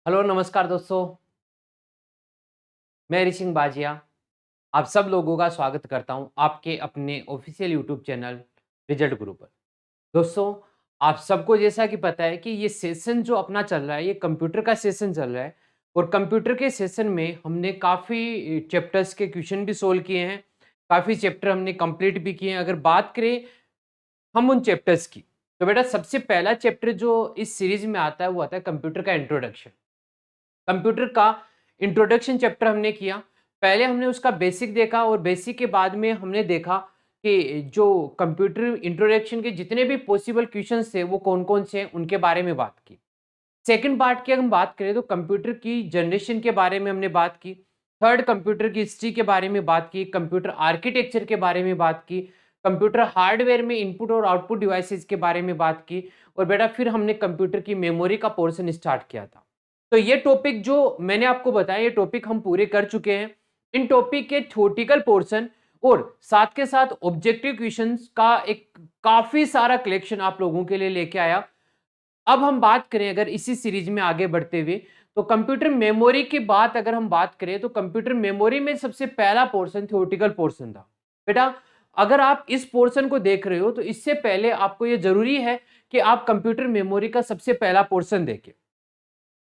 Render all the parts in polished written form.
Hello नमस्कार दोस्तों। मैं ऋषिंग बाजिया आप सब लोगों का स्वागत करता हूं आपके अपने ऑफिशियल यूट्यूब चैनल रिजल्ट गुरु पर। दोस्तों, आप सबको जैसा कि पता है कि ये सेशन जो अपना चल रहा है ये कंप्यूटर का सेशन चल रहा है और कंप्यूटर के सेशन में हमने काफ़ी चैप्टर्स के क्वेश्चन भी सोल्व किए हैं, काफ़ी चैप्टर हमने कंप्लीट भी किए हैं। अगर बात करें हम उन चैप्टर्स की, तो बेटा सबसे पहला चैप्टर जो इस सीरीज में आता है वो आता है कंप्यूटर का इंट्रोडक्शन। कंप्यूटर का इंट्रोडक्शन चैप्टर हमने किया। पहले हमने उसका बेसिक देखा और बेसिक के बाद में हमने देखा कि जो कंप्यूटर इंट्रोडक्शन के जितने भी पॉसिबल क्वेश्चंस थे वो कौन-कौन से हैं उनके बारे में बात की। सेकंड पार्ट की अगर हम बात करें तो कंप्यूटर की जनरेशन के बारे में हमने बात की। थर्ड कंप्यूटर की हिस्ट्री के बारे में बात की, कंप्यूटर आर्किटेक्चर के बारे में बात की, कंप्यूटर हार्डवेयर में इनपुट और आउटपुट डिवाइसेस के बारे में बात की और बेटा फिर हमने कंप्यूटर की मेमोरी का पोर्शन स्टार्ट किया था। तो ये टॉपिक जो मैंने आपको बताया ये टॉपिक हम पूरे कर चुके हैं। इन टॉपिक के थ्योरेटिकल पोर्शन और साथ के साथ ऑब्जेक्टिव क्वेश्चंस का एक काफी सारा कलेक्शन आप लोगों के लिए लेके आया। अब हम बात करें अगर इसी सीरीज में आगे बढ़ते हुए, तो कंप्यूटर मेमोरी की बात अगर हम बात करें तो कंप्यूटर मेमोरी में सबसे पहला पोर्शन थ्योरेटिकल पोर्शन था। बेटा अगर आप इस पोर्शन को देख रहे हो तो इससे पहले आपको यह जरूरी है कि आप कंप्यूटर मेमोरी का सबसे पहला पोर्शन देखें,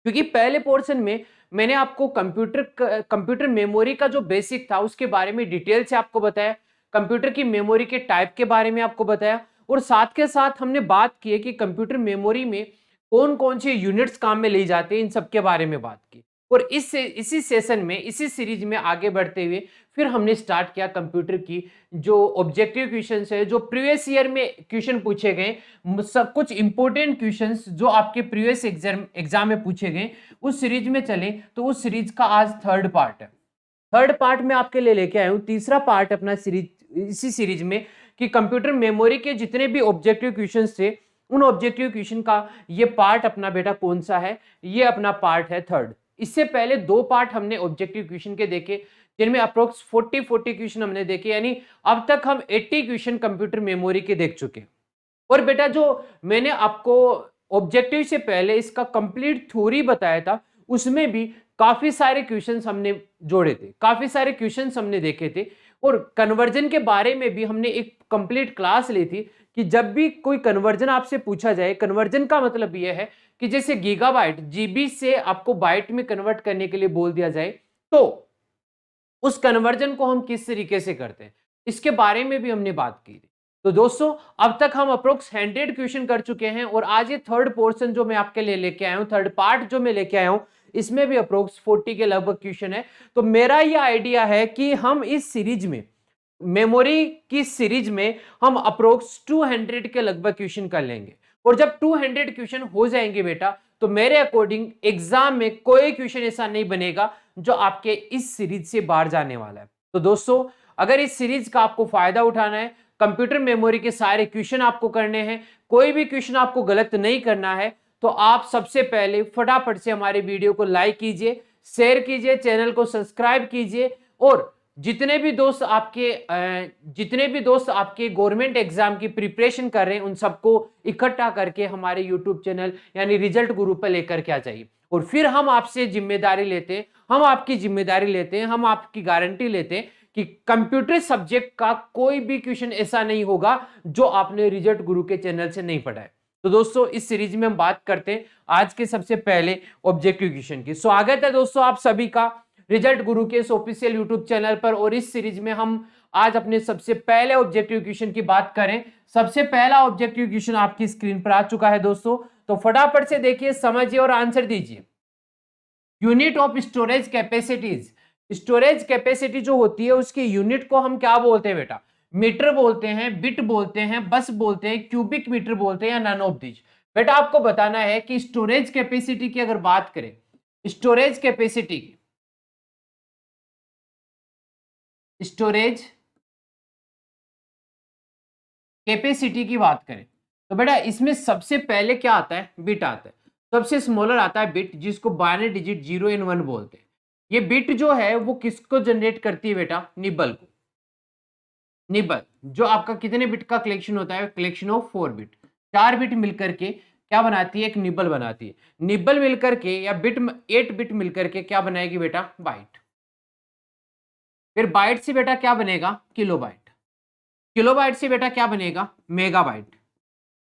क्योंकि पहले पोर्शन में मैंने आपको कंप्यूटर मेमोरी का जो बेसिक था उसके बारे में डिटेल से आपको बताया, कंप्यूटर की मेमोरी के टाइप के बारे में आपको बताया और साथ के साथ हमने बात की है कि कंप्यूटर मेमोरी में कौन कौन से यूनिट्स काम में ली जाते हैं, इन सब के बारे में बात की। और इसी सेशन में इसी सीरीज में आगे बढ़ते हुए फिर हमने स्टार्ट किया कंप्यूटर की जो ऑब्जेक्टिव क्वेश्चन है, जो प्रीवियस ईयर में क्वेश्चन पूछे गए, सब कुछ इंपॉर्टेंट क्वेश्चंस जो आपके प्रीवियस एग्जाम में पूछे गए उस सीरीज में चले। तो उस सीरीज का आज थर्ड पार्ट है। थर्ड पार्ट में आपके लिए लेके आया हूं तीसरा पार्ट अपना सीरीज, इसी सीरीज में कि कंप्यूटर मेमोरी के जितने भी ऑब्जेक्टिव क्वेश्चंस थे उन ऑब्जेक्टिव क्वेश्चन का ये पार्ट अपना बेटा कौन सा है, ये अपना पार्ट है थर्ड। इससे पहले दो पार्ट हमने ऑब्जेक्टिव क्वेश्चन के देखे जिनमें अप्रोक्स 40 क्वेश्चन हमने देखे, यानी अब तक हम 80 क्वेश्चन कंप्यूटर मेमोरी के देख चुके हैं। और बेटा जो मैंने आपको ऑब्जेक्टिव से पहले इसका कंप्लीट थ्योरी बताया था उसमें भी काफी सारे क्वेश्चंस हमने जोड़े थे, काफी सारे क्वेश्चंस हमने देखे थे और कन्वर्जन के बारे में भी हमने एक कंप्लीट क्लास ली थी कि जब भी कोई कन्वर्जन आपसे पूछा जाए, कन्वर्जन का मतलब यह है कि जैसे गीगाबाइट जीबी से आपको बाइट में कन्वर्ट करने के लिए बोल दिया जाए तो उस कन्वर्जन को हम किस तरीके से करते हैं इसके बारे में भी हमने बात की थी। तो दोस्तों अब तक हम अप्रोक्स 100 क्वेश्चन कर चुके हैं और आज ये थर्ड पोर्शन जो मैं आपके लिए लेके आया हूं, थर्ड पार्ट जो मैं लेके आया हूं, इसमें भी अप्रोक्स 40 के लगभग क्वेश्चन है। तो मेरा ये आइडिया है कि हम इस सीरीज में, मेमोरी की सीरीज में हम अप्रोक्स 200 के लगभग क्वेश्चन कर लेंगे और जब 200 क्वेश्चन हो जाएंगे बेटा तो मेरे अकॉर्डिंग एग्जाम में कोई क्वेश्चन ऐसा नहीं बनेगा जो आपके इस सीरीज से बाहर जाने वाला है। तो दोस्तों अगर इस सीरीज का आपको फायदा उठाना है, कंप्यूटर मेमोरी के सारे क्वेश्चन आपको करने हैं, कोई भी क्वेश्चन आपको गलत नहीं करना है, तो आप सबसे पहले फटाफट से हमारे वीडियो को लाइक कीजिए, शेयर कीजिए, चैनल को सब्सक्राइब कीजिए और जितने भी दोस्त आपके गवर्नमेंट एग्जाम की प्रिपरेशन कर रहे हैं उन सबको इकट्ठा करके हमारे यूट्यूब चैनल यानी रिजल्ट गुरु पर लेकर के आ जाइए और फिर हम आपसे जिम्मेदारी लेते हैं, हम आपकी जिम्मेदारी लेते हैं, हम आपकी गारंटी लेते हैं कि कंप्यूटर सब्जेक्ट का कोई भी क्वेश्चन ऐसा नहीं होगा जो आपने रिजल्ट गुरु के चैनल से नहीं पढ़ा है। तो दोस्तों इस सीरीज में हम बात करते हैं आज के सबसे पहले ऑब्जेक्टिव क्वेश्चन की। स्वागत है दोस्तों आप सभी का रिजल्ट गुरु के इस ऑफिशियल यूट्यूब चैनल पर और इस सीरीज में हम आज अपने सबसे पहले ऑब्जेक्टिव क्वेश्चन की बात करें। सबसे पहला ऑब्जेक्टिव क्वेश्चन आपकी स्क्रीन पर आ चुका है दोस्तों, तो फटाफट से देखिए, समझिए और आंसर दीजिए। Unit of storage capacities, storage capacity जो होती है उसकी यूनिट को हम क्या बोलते हैं बेटा? मीटर बोलते हैं, बिट बोलते हैं, बस बोलते हैं, क्यूबिक मीटर बोलते हैं या नन ऑफ दीज। बेटा आपको बताना है कि स्टोरेज कैपेसिटी की अगर बात करें, स्टोरेज कैपेसिटी की, स्टोरेज कैपेसिटी की बात करें तो बेटा इसमें सबसे पहले क्या आता है? बिट आता है। सबसे स्मॉलर आता है बिट, जिसको बाइनरी डिजिट 0 एंड 1 बोलते हैं। ये बिट जो है वो किसको जनरेट करती है बेटा? निबल को। निबल जो आपका कितने बिट का कलेक्शन होता है? कलेक्शन ऑफ 4 बिट, 4 बिट मिलकर के क्या बनाती है, एक निबल बनाती है। निबल मिलकर के या बिट 8 बिट मिलकर के क्या बनाएगी बेटा, बाइट। फिर बाइट से बेटा क्या बनेगा, किलोबाइट। किलोबाइट से बेटा क्या बनेगा, मेगाबाइट।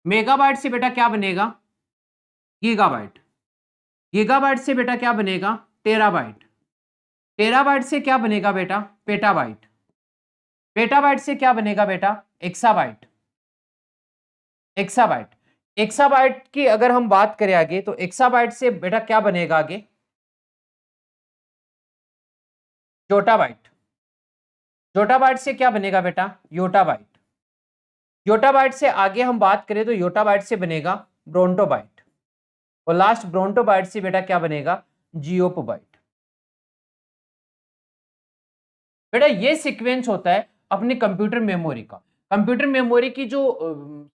मेगाबाइट से बेटा क्या बनेगा, गीगाबाइट। गीगाबाइट से बेटा क्या बनेगा, टेराबाइट। टेराबाइट से क्या बनेगा बेटा, पेटाबाइट। पेटाबाइट से क्या बनेगा बेटा, एक्साबाइट। एक्साबाइट। एक्साबाइट की अगर हम बात करें आगे, तो एक्साबाइट से बेटा क्या बनेगा आगे, जोटाबाइट। जोटाबाइट से क्या बनेगा बेटा, योटाबाइट। योटाबाइट से आगे हम बात करें तो योटाबाइट से बनेगा ब्रोंटोबाइट। और लास्ट ब्रोंटोबाइट से बेटा क्या बनेगा, जियोपोबाइट। बेटा ये सीक्वेंस होता है अपने कंप्यूटर मेमोरी का। कंप्यूटर मेमोरी की जो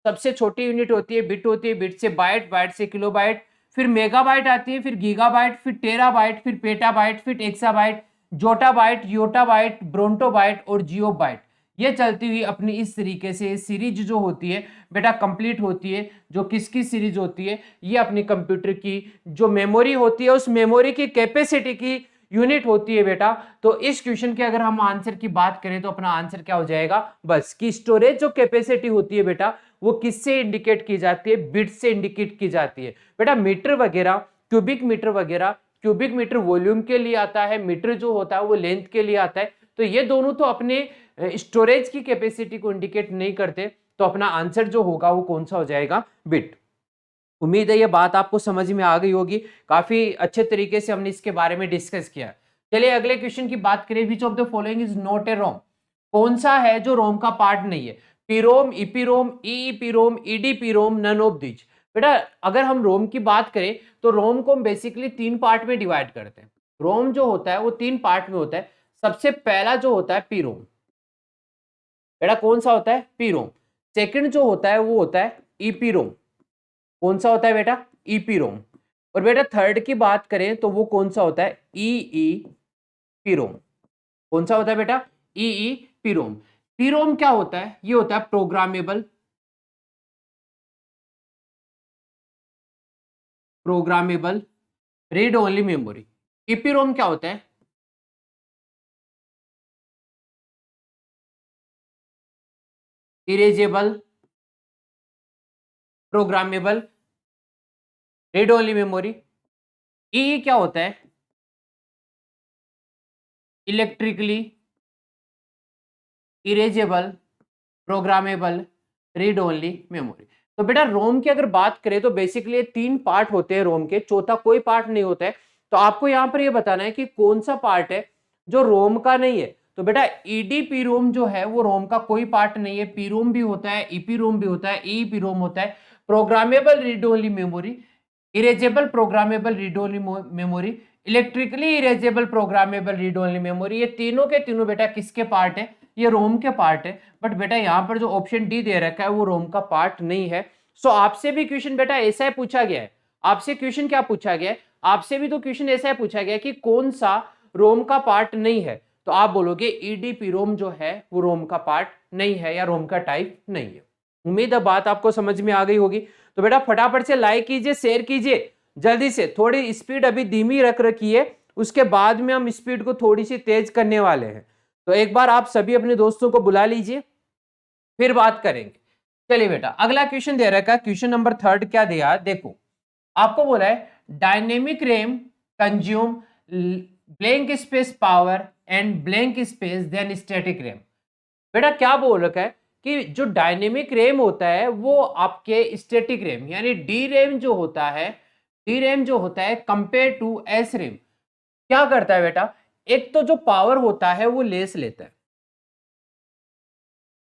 सबसे छोटी यूनिट होती है, बिट होती है, बिट से बाइट, बाइट से किलोबाइट, फिर मेगाबाइट आती है, फिर गीगाबाइट, फिर टेराबाइट, फिर पेटाबाइट, फिर एक्साबाइट, जोटाबाइट, योटाबाइट, ब्रोंटोबाइट और जियोबाइट। ये चलती हुई अपनी इस तरीके से सीरीज जो होती है बेटा कंप्लीट होती है। जो किसकी सीरीज होती है, ये अपनी कंप्यूटर की जो मेमोरी होती है उस मेमोरी की कैपेसिटी की यूनिट होती है बेटा। तो इस क्वेश्चन के अगर हम आंसर की बात करें तो अपना आंसर क्या हो जाएगा, बस कि स्टोरेज जो कैपेसिटी होती है बेटा वो किससे इंडिकेट की जाती है, बिट से इंडिकेट की जाती है। बेटा मीटर वगैरह, क्यूबिक मीटर वगैरह, क्यूबिक मीटर वॉल्यूम के लिए आता है, मीटर जो होता है वो लेंथ के लिए आता है। तो ये दोनों तो अपने स्टोरेज की कैपेसिटी को इंडिकेट नहीं करते। तो अपना आंसर जो होगा वो कौन सा हो जाएगा, बिट। उम्मीद है ये बात आपको समझ में आ गई होगी। काफी अच्छे तरीके से हमने इसके बारे में डिस्कस किया। चलिए अगले क्वेश्चन की बात करें, which of the following is not a ROM. कौन सा है जो रोम का पार्ट नहीं है, PROM, EPROM, EEPROM, EDPROM, none of these. बेटा अगर हम रोम की बात करें तो रोम को हम बेसिकली 3 पार्ट में डिवाइड करते हैं। रोम जो होता है वो 3 पार्ट में होता है। सबसे पहला जो होता है पीरोम, बेटा कौन सा होता है, पीरोम। सेकंड जो होता है वो होता है ईपीरोम। कौन सा होता है बेटा, ईपीरोम। और बेटा थर्ड की बात करें तो वो कौन सा होता है, ईई पीरोम। कौन सा होता है बेटा, ईई पीरोम। पीरोम क्या होता है, ये होता है programmable, programmable read only memory. EPROM क्या होता है, erasable programmable read only memory. E क्या होता है, electrically erasable programmable read only memory. तो बेटा रोम की अगर बात करें तो बेसिकली 3 पार्ट होते हैं रोम के, चौथा कोई पार्ट नहीं होता है। तो आपको यहां पर ये बताना है कि कौन सा पार्ट है जो रोम का नहीं है। तो बेटा ईडी पी रोम जो है वो रोम का कोई पार्ट नहीं है। पी रोम भी होता है, ईपी रोम भी होता है, ई पी रोम होता है। Programmable read only memory, erasable programmable read only memory, electrically erasable programmable read only memory, ये तीनों के तीनों बेटा किसके पार्ट है, ये रोम के पार्ट है। बट बेटा यहाँ पर जो ऑप्शन डी दे रखा है वो रोम का पार्ट नहीं है। सो आपसे भी क्वेश्चन बेटा ऐसा ही पूछा गया है। आपसे क्वेश्चन क्या पूछा गया है, आपसे भी तो क्वेश्चन ऐसा ही पूछा गया है कि कौन सा रोम का पार्ट नहीं है। तो आप बोलोगे ईडीपी रोम जो है वो रोम का पार्ट नहीं है या रोम का टाइप नहीं है। उम्मीद है बात आपको समझ में आ गई होगी। तो बेटा फटाफट से लाइक कीजिए, शेयर कीजिए जल्दी से। थोड़ी स्पीड अभी धीमी रख रखी है, उसके बाद में हम स्पीड को थोड़ी सी तेज करने वाले हैं। तो एक बार आप सभी अपने दोस्तों को बुला लीजिए, फिर बात करेंगे। चलिए बेटा अगला क्वेश्चन दे रखा है, क्वेश्चन नंबर 3 क्या दिया, देखो आपको बोला है dynamic RAM consume blank space power and blank space than static RAM. बेटा क्या बोल रखा है कि जो डायनेमिक रैम होता है वो आपके स्टैटिक रैम यानी डी रैम जो होता है, डी रैम जो होता है कंपेयर टू एस रैम क्या करता है बेटा, एक तो जो पावर होता है वो लेस लेता है,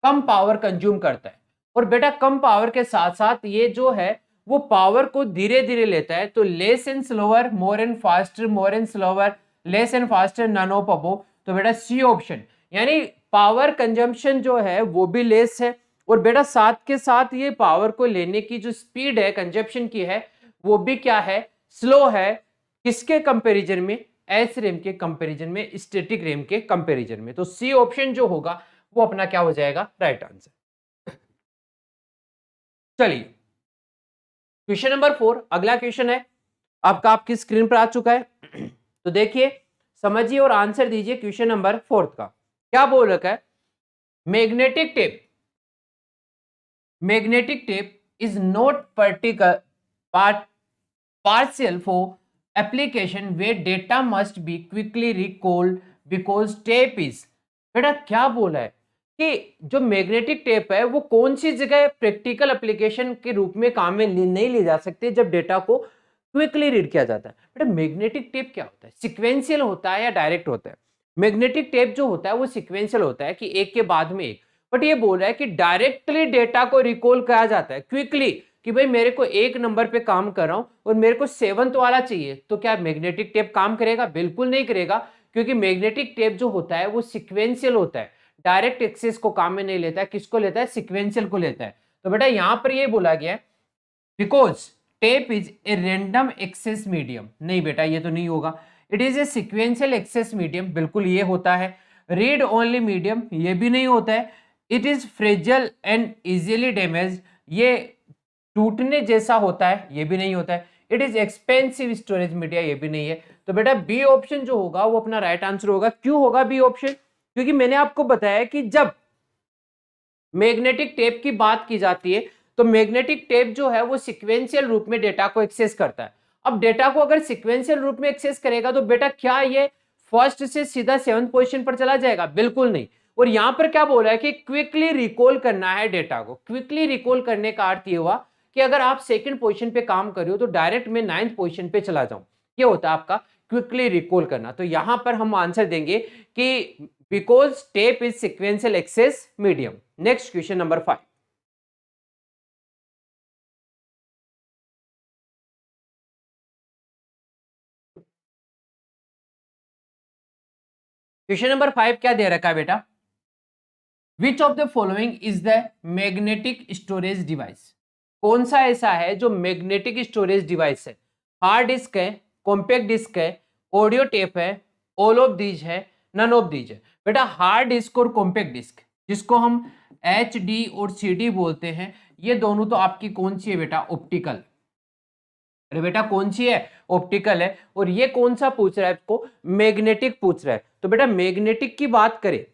कम पावर कंज्यूम करता है। और बेटा कम पावर के साथ साथ ये जो है वो पावर को धीरे धीरे लेता है। तो less and slower, more and faster, more and slower, less and faster, none of above. तो बेटा सी ऑप्शन, यानी पावर कंजम्पशन जो है वो भी लेस है। और बेटा साथ के साथ ये पावर को लेने की जो स्पीड है कंजम्पशन की है वो भी क्या है, स्लो है। किसके कंपैरिजन में, एस रैम के कंपैरिजन में, स्टैटिक रैम के कंपैरिजन में। तो सी ऑप्शन जो होगा वो अपना क्या हो जाएगा, राइट आंसर। चलिए क्वेश्चन नंबर 4 अगला क्वेश्चन है आपकी स्क्रीन पर आ चुका है। तो देखिए समझिए और आंसर दीजिए क्वेश्चन नंबर 4 का। क्या बोल रखा है? Magnetic tape is not partial for application where data must be quickly recalled because tape is। बेटा क्या बोला है कि जो मैग्नेटिक टेप है वो कौन सी जगह प्रैक्टिकल एप्लीकेशन के रूप में काम में नहीं ले जा सकते जब डेटा को क्विकली रीड किया जाता है। बेटा मैग्नेटिक टेप क्या होता है? सिक्वेंशियल होता है या डायरेक्ट होता है? मैग्नेटिक टेप जो होता है वो सिक्वेंशियल होता है कि एक के बाद में एक, बट ये बोल रहा है कि डायरेक्टली डेटा को रिकॉल किया जाता है क्विकली, कि भाई मेरे को एक नंबर पे काम कर रहा हूं और मेरे को 7th वाला चाहिए, तो क्या मैग्नेटिक टेप काम करेगा? बिल्कुल नहीं करेगा, क्योंकि मैग्नेटिक टेप जो होता है वो सिक्वेंशियल होता है, डायरेक्ट एक्सेस को काम में नहीं लेता है। किसको लेता है? सिक्वेंशियल को लेता है। तो बेटा यहां पर ये बोला गया है because tape is a random access medium. नहीं बेटा ये तो नहीं होगा। It is a sequential access medium, बिल्कुल ये होता है। रीड ओनली मीडियम, ये भी नहीं होता है। It is phrasal and easily damage, ये टूटने जैसा होता है, ये भी नहीं होता है। It is expensive storage media, ये भी नहीं है। तो बेटा बी ऑप्शन जो होगा वो अपना राइट आंसर होगा। क्यों होगा बी ऑप्शन? क्योंकि मैंने आपको बताया कि जब मैग्नेटिक टेप की बात की जाती है तो मैग्नेटिक टेप जो है वो सिक्वेंशियल रूप में डेटा को एक्सेस करता है। अब डेटा को अगर सिक्वेंशियल रूप में एक्सेस करेगा तो बेटा क्या ये फर्स्ट से सीधा 7th पोजीशन पर चला जाएगा? बिल्कुल नहीं। और यहां पर क्या बोला है कि क्विकली रिकॉल करना है डेटा को। क्विकली रिकॉल करने का अर्थ ये हुआ कि अगर आप 2nd पोजीशन पे काम कर रहे हो तो डायरेक्ट मैं 9th पोजीशन पे चला जाऊं, ये होता है आपका क्विकली रिकॉल करना। तो यहां पर हम आंसर देंगे कि because tape is sequential access medium. Next question number 5। Question number 5 क्या दे रखा है बेटा? Which of the following is the magnetic storage device? कौन सा ऐसा है जो मैग्नेटिक स्टोरेज डिवाइस है? हार्ड डिस्क है, कॉम्पैक्ट डिस्क है, ऑडियो टेप है, ऑल ऑफ दीज है, नन ऑफ दीज है। बेटा हार्ड डिस्क और कॉम्पैक्ट डिस्क, जिसको हम HD और CD बोलते हैं, ये दोनों तो आपकी कौन सी है बेटा? ऑप्टिकल। अरे बेटा कौन सी है? ऑप्टिकल है। और ये कौन सा पूछ रहा है आपको? मैग्नेटिक पूछ रहा है। तो बेटा मैग्नेटिक की बात करें,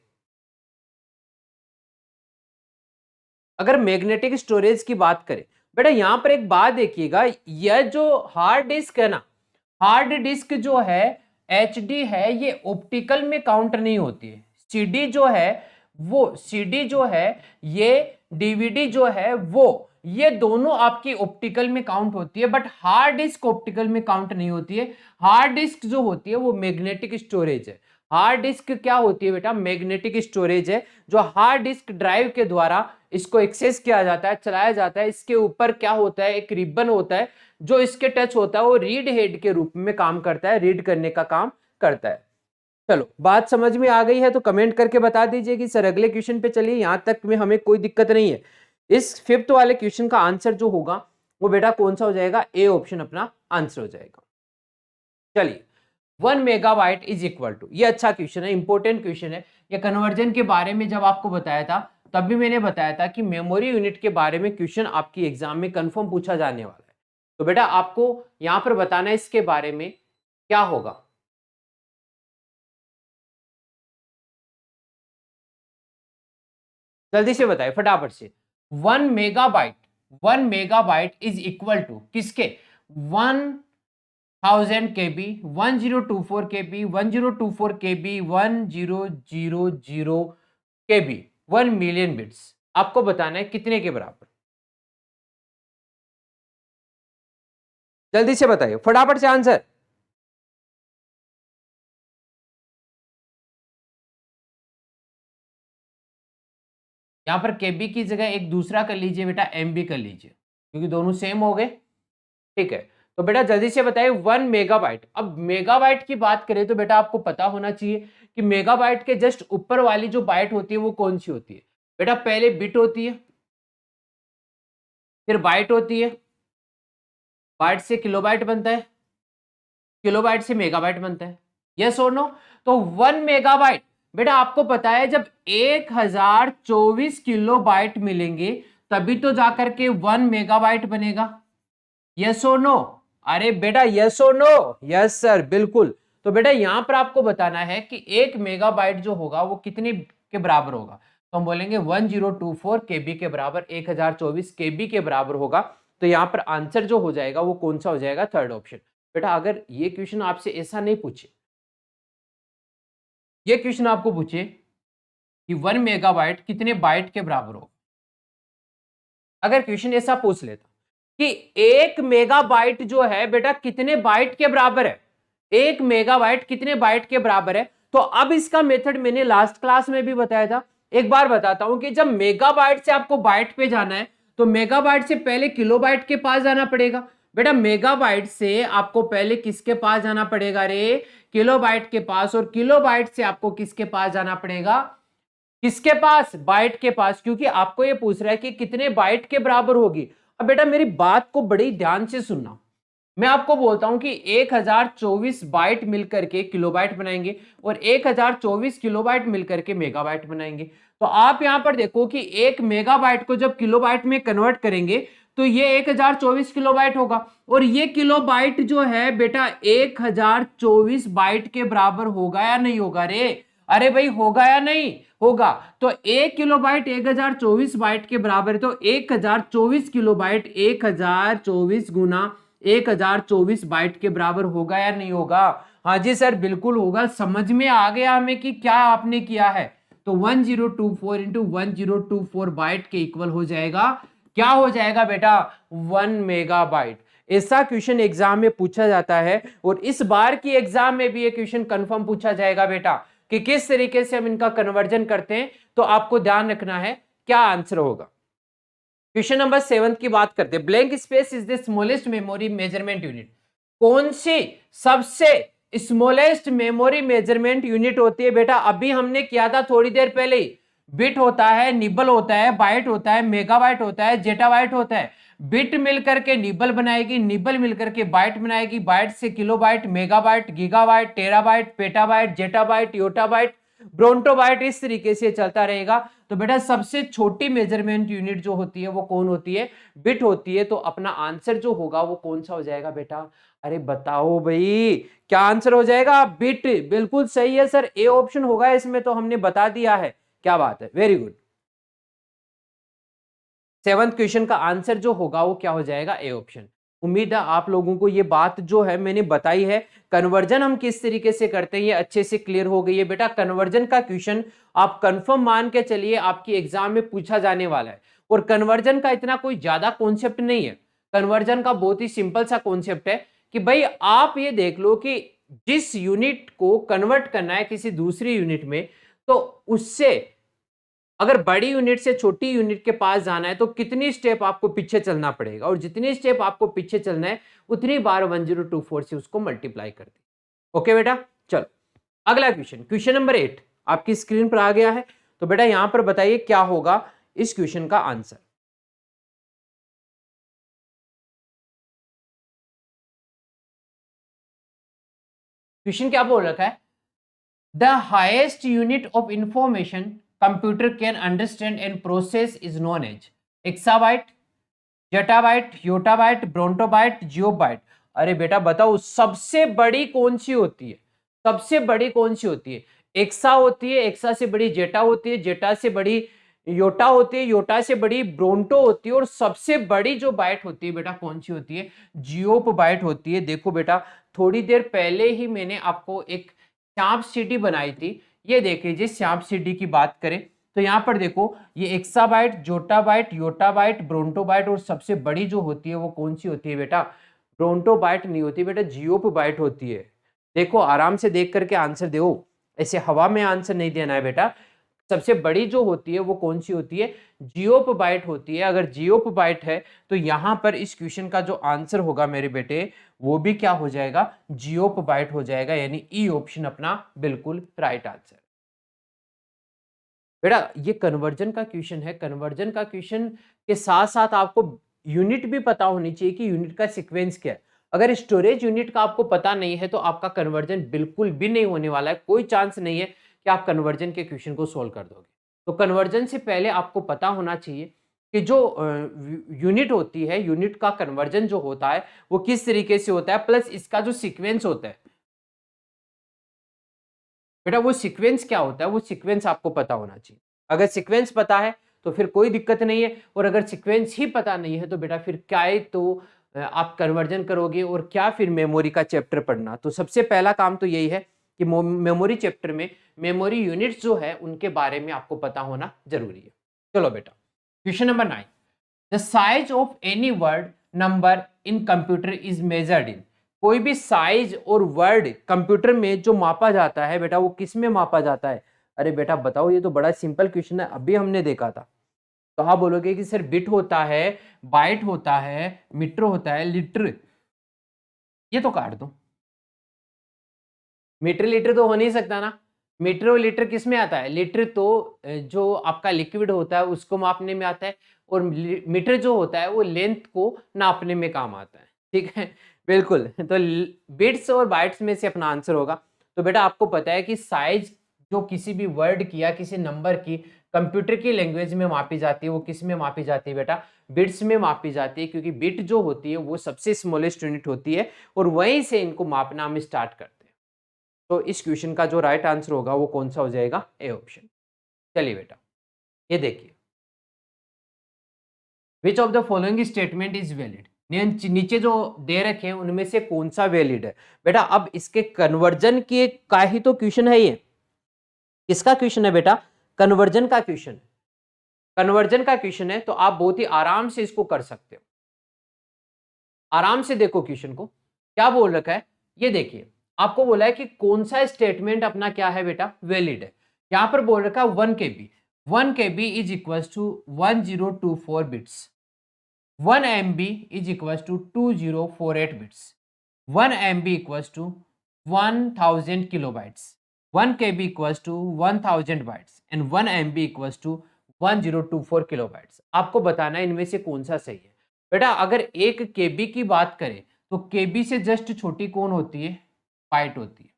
अगर मैग्नेटिक स्टोरेज की बात करें, बेटा यहां पर एक बात देखिएगा, यह जो हार्ड डिस्क है ना, हार्ड डिस्क जो है HD है, ये ऑप्टिकल में काउंट नहीं होती है। CD जो है वो CD जो है, ये DVD जो है वो, ये दोनों आपकी ऑप्टिकल में काउंट होती है, बट हार्ड डिस्क ऑप्टिकल में काउंट नहीं होती है। हार्ड डिस्क जो होती है वो मैग्नेटिक स्टोरेज है। हार्ड डिस्क क्या होती है बेटा? मैग्नेटिक स्टोरेज है, जो हार्ड डिस्क ड्राइव के द्वारा इसको एक्सेस किया जाता है, चलाया जाता है। इसके ऊपर क्या होता है? एक रिबन होता है, जो इसके टच होता है वो रीड हेड के रूप में काम करता है, रीड करने का काम करता है। चलो बात समझ में आ गई है तो कमेंट करके बता दीजिए कि सर अगले क्वेश्चन पे चलिए, यहां तक में हमें कोई दिक्कत नहीं है। इस 5th वाले क्वेश्चन का आंसर जो होगा वो बेटा कौन सा हो जाएगा? ए ऑप्शन अपना आंसर हो जाएगा। चलिए 1 मेगाबाइट इज इक्वल टू, ये अच्छा क्वेश्चन है, इंपॉर्टेंट क्वेश्चन है। ये कन्वर्जन के बारे में जब आपको बताया था तब भी मैंने बताया था कि मेमोरी यूनिट के बारे में क्वेश्चन आपकी एग्जाम में कंफर्म पूछा जाने वाला है। तो बेटा आपको यहां पर बताना है इसके बारे में क्या होगा। जल्दी से बताइए फटाफट से। 1 मेगाबाइट इज इक्वल टू किसके? 1000 KB, 1024 KB, 1024 KB, 1000 KB, 1 million bits. आपको बताना है कितने के बराबर? जल्दी से बताइए फटाफट से आंसर। यहां पर KB की जगह एक दूसरा कर लीजिए बेटा, MB कर लीजिए, क्योंकि दोनों सेम हो गए। ठीक है, तो बेटा जल्दी से बताइए 1 मेगाबाइट। अब मेगाबाइट की बात करें तो बेटा आपको पता होना चाहिए कि मेगाबाइट के जस्ट ऊपर वाली जो बाइट होती है वो कौन सी होती है? बेटा पहले बिट होती है, फिर बाइट होती है, बाइट से किलोबाइट बनता है, किलोबाइट से मेगाबाइट बनता है। यस और नो? तो 1 मेगाबाइट बेटा आपको पता है जब 1024 किलोबाइट मिलेंगे तभी तो जाकर के 1 मेगाबाइट बनेगा। यस और नो? अरे बेटा यस और नो? यस सर, बिल्कुल। तो बेटा यहां पर आपको बताना है कि 1 मेगाबाइट जो होगा वो कितने के बराबर होगा। तो हम बोलेंगे 1024 केबी के बराबर, 1024 केबी के बराबर होगा। तो यहां पर आंसर जो हो जाएगा वो कौन सा हो जाएगा? Third option. बेटा अगर ये क्वेश्चन आपसे ऐसा नहीं पूछे, ये क्वेश्चन आपको पूछे कि 1 मेगाबाइट कितने बाइट के बराबर हो, अगर क्वेश्चन ऐसा पूछ लेता कि 1 मेगाबाइट जो है बेटा कितने बाइट के बराबर है, 1 मेगाबाइट कितने बाइट के बराबर है, तो अब इसका मेथड मैंने लास्ट क्लास में भी बताया था। एक बार बताता हूं कि जब मेगाबाइट से आपको बाइट पे जाना है तो मेगाबाइट से पहले किलोबाइट के पास जाना पड़ेगा। बेटा मेगाबाइट से आपको पहले किसके पास जाना पड़ेगा रे? किलोबाइट के पास। और किलोबाइट से आपको किसके पास जाना पड़ेगा? किसके पास? बाइट के पास, क्योंकि आपको ये पूछ रहा है कि कितने बाइट के बराबर होगी। अब बेटा मेरी बात को बड़ी ध्यान से सुनना। मैं आपको बोलता हूं कि 1024 बाइट मिलकर के किलोबाइट बनाएंगे और 1024 किलोबाइट मिलकर के मेगाबाइट बनाएंगे। तो आप यहां पर देखो कि 1 मेगाबाइट को जब किलोबाइट में कन्वर्ट करेंगे तो ये 1024 किलोबाइट होगा। और ये किलोबाइट जो है बेटा 1024 बाइट के बराबर होगा या नहीं होगा रे? अरे भाई होगा या नहीं होगा? तो 1 किलोबाइट 1024 बाइट के बराबर है, तो 1024 किलोबाइट 1024 गुना 1024 बाइट के बराबर होगा या नहीं होगा? हाँ जी सर बिल्कुल होगा। समझ में आ गया हमें कि क्या आपने किया है। तो 1024 इंटू 1024 बाइट के इक्वल हो जाएगा, क्या हो जाएगा बेटा? 1 मेगाबाइट। ऐसा क्वेश्चन एग्जाम में पूछा जाता है और इस बार की एग्जाम में भी ये क्वेश्चन कंफर्म पूछा जाएगा बेटा कि किस तरीके से हम इनका कन्वर्जन करते हैं। तो आपको ध्यान रखना है क्या आंसर होगा। क्वेश्चन नंबर 7 की बात करते हैं। Blank space is the smallest memory measurement unit. कौन सी सबसे स्मॉलेस्ट मेमोरी मेजरमेंट यूनिट होती है बेटा? अभी हमने किया था थोड़ी देर पहले ही। बिट होता है, निबल होता है, बाइट होता है, मेगाबाइट होता है, जेटाबाइट होता है। बिट मिलकर के निबल बनाएगी, निबल मिलकर के बाइट बनाएगी, बाइट से kilobyte, megabyte, gigabyte, terabyte, petabyte, zettabyte, yottabyte, brontobyte, इस तरीके से चलता रहेगा। तो बेटा सबसे छोटी मेजरमेंट यूनिट जो होती है वो कौन होती है? बिट होती है। तो अपना आंसर जो होगा वो कौन सा हो जाएगा बेटा? अरे बताओ भाई, क्या आंसर हो जाएगा? बिट। बिल्कुल सही है सर, ए ऑप्शन होगा इसमें, तो हमने बता दिया है। क्या बात है, वेरी गुड। 7th क्वेश्चन का आंसर जो होगा वो क्या हो जाएगा? A option. उम्मीद है आप लोगों को ये बात जो है मैंने बताई है, कन्वर्जन हम किस तरीके से करते हैं ये अच्छे से क्लियर हो गई है। बेटा कन्वर्जन का क्वेश्चन आप कंफर्म मान के चलिए आपकी एग्जाम में पूछा जाने वाला है। और कन्वर्जन का इतना कोई ज्यादा कॉन्सेप्ट नहीं है। कन्वर्जन का बहुत ही सिंपल सा कॉन्सेप्ट है कि भाई आप ये देख लो कि जिस यूनिट को कन्वर्ट करना है किसी दूसरी यूनिट में, तो उससे अगर बड़ी यूनिट से छोटी यूनिट के पास जाना है तो कितनी स्टेप आपको पीछे चलना पड़ेगा, और जितनी स्टेप आपको पीछे चलना है उतनी बार 1024 से उसको मल्टीप्लाई कर दे। ओके बेटा, चलो अगला क्वेश्चन, क्वेश्चन नंबर 8 आपकी स्क्रीन पर आ गया है। तो बेटा यहां पर बताइए क्या होगा इस क्वेश्चन का आंसर। क्वेश्चन क्या बोल रखा है? The highest unit of information computer can understand and process is known as exabyte, zettabyte, yottabyte, brontobyte, geobyte. अरे बेटा बताओ सबसे बड़ी कौन सी होती है? सबसे बड़ी कौन सी होती है? एक्सा होती है, एक्सा से बड़ी जेटा होती है, जेटा से बड़ी योटा होती है, योटा से बड़ी ब्रोंटो होती है, और सबसे बड़ी जो बाइट होती है बेटा कौन सी होती है? जियोप बाइट होती है। देखो बेटा थोड़ी देर पहले ही मैंने आपको एक सांप सीढ़ी बनाई थी। ये देख लीजिए, सांप सीढ़ी की बात करें तो यहां पर देखो ये एक्साबाइट, जोटाबाइट, योटाबाइट, ब्रोंटोबाइट, और सबसे बड़ी जो होती है वो कौन सी होती है बेटा? ब्रोंटोबाइट नहीं होती बेटा, जियोपबाइट होती है। देखो आराम से देख करके आंसर दो, ऐसे हवा में आंसर नहीं देना है बेटा। सबसे बड़ी जो होती है वो कौन सी होती है? जियोपबाइट होती है। अगर जियोपबाइट है तो यहां पर इस क्वेश्चन का जो आंसर होगा मेरे बेटे वो भी क्या हो जाएगा? जियोपबाइट हो जाएगा, यानी ई ऑप्शन अपना बिल्कुल राइट आंसर। बेटा ये कन्वर्जन का क्वेश्चन है। कन्वर्जन का क्वेश्चन के साथ साथ आपको यूनिट भी पता होनी चाहिए कि यूनिट का सीक्वेंस क्या है। अगर स्टोरेज यूनिट का आपको पता नहीं है तो आपका कन्वर्जन बिल्कुल भी नहीं होने वाला है। कोई चांस नहीं है कि आप कन्वर्जन के क्वेश्चन को सोल्व कर दोगे। तो कन्वर्जन से पहले आपको पता होना चाहिए कि जो यूनिट होती है, यूनिट का कन्वर्जन जो होता है वो किस तरीके से होता है, प्लस इसका जो सीक्वेंस होता है बेटा, वो सीक्वेंस क्या होता है, वो सीक्वेंस आपको पता होना चाहिए। अगर सीक्वेंस पता है तो फिर कोई दिक्कत नहीं है, और अगर सीक्वेंस ही पता नहीं है तो बेटा फिर क्या है, तो आप कन्वर्जन करोगे और क्या फिर मेमोरी का चैप्टर पढ़ना। तो सबसे पहला काम तो यही है कि मेमोरी चैप्टर में मेमोरी यूनिट्स जो है उनके बारे में आपको पता होना जरूरी है। चलो बेटा, question number 9, the size of any word number in computer is measured in. कोई भी साइज और वर्ड कंप्यूटर में जो मापा जाता है बेटा, वो किस में मापा जाता है? अरे बेटा बताओ, ये तो बड़ा सिंपल क्वेश्चन है, अभी हमने देखा था। तो आप बोलोगे कि सर बिट होता है, बाइट होता है, मीटर होता है, लीटर, ये तो काट दो। मीटर लीटर तो हो नहीं सकता ना। मीटर और लीटर किस में आता है? लीटर तो जो आपका लिक्विड होता है उसको मापने में आता है, और मीटर जो होता है वो लेंथ को नापने में काम आता है। ठीक है, बिल्कुल। तो बिट्स और बाइट्स में से अपना आंसर होगा। तो बेटा आपको पता है कि साइज जो किसी भी वर्ड की या किसी नंबर की कंप्यूटर की लैंग्वेज में मापी जाती है, वो किस में मापी जाती है बेटा? बिट्स में मापी जाती है, क्योंकि बिट जो होती है वो सबसे स्मॉलेस्ट यूनिट होती है, और वहीं से इनको मापना हम स्टार्ट करते हैं। तो इस क्वेश्चन का जो राइट आंसर होगा वो कौन सा हो जाएगा? A option. चलिए बेटा, ये देखिए, विच of the following statement is valid. नीचे जो दे रखे हैं उनमें से कौन सा वैलिड है? बेटा अब इसके कन्वर्जन के का ही तो क्वेश्चन है ये। किसका क्वेश्चन है बेटा? कन्वर्जन का क्वेश्चन। कन्वर्जन का क्वेश्चन है, तो आप बहुत ही आराम से इसको कर सकते हो। आराम से देखो क्वेश्चन को, क्या बोल रखा है ये देखिए। आपको बोला है कि कौन सा स्टेटमेंट अपना क्या है बेटा? वैलिड है। यहां पर बोल रखा है 1 KB। 1 KB is equal to 1024 bits. 1 MB is equal to 2048 bits. 1 MB equal to 1000 kilobytes. 1 KB equal to 1000 bytes and 1 MB equal to 1024 kilobytes. आपको बताना है इनमें से कौन सा सही है। बेटा अगर 1 KB की बात करें तो KB से जस्ट छोटी कौन होती है? बाइट होती है,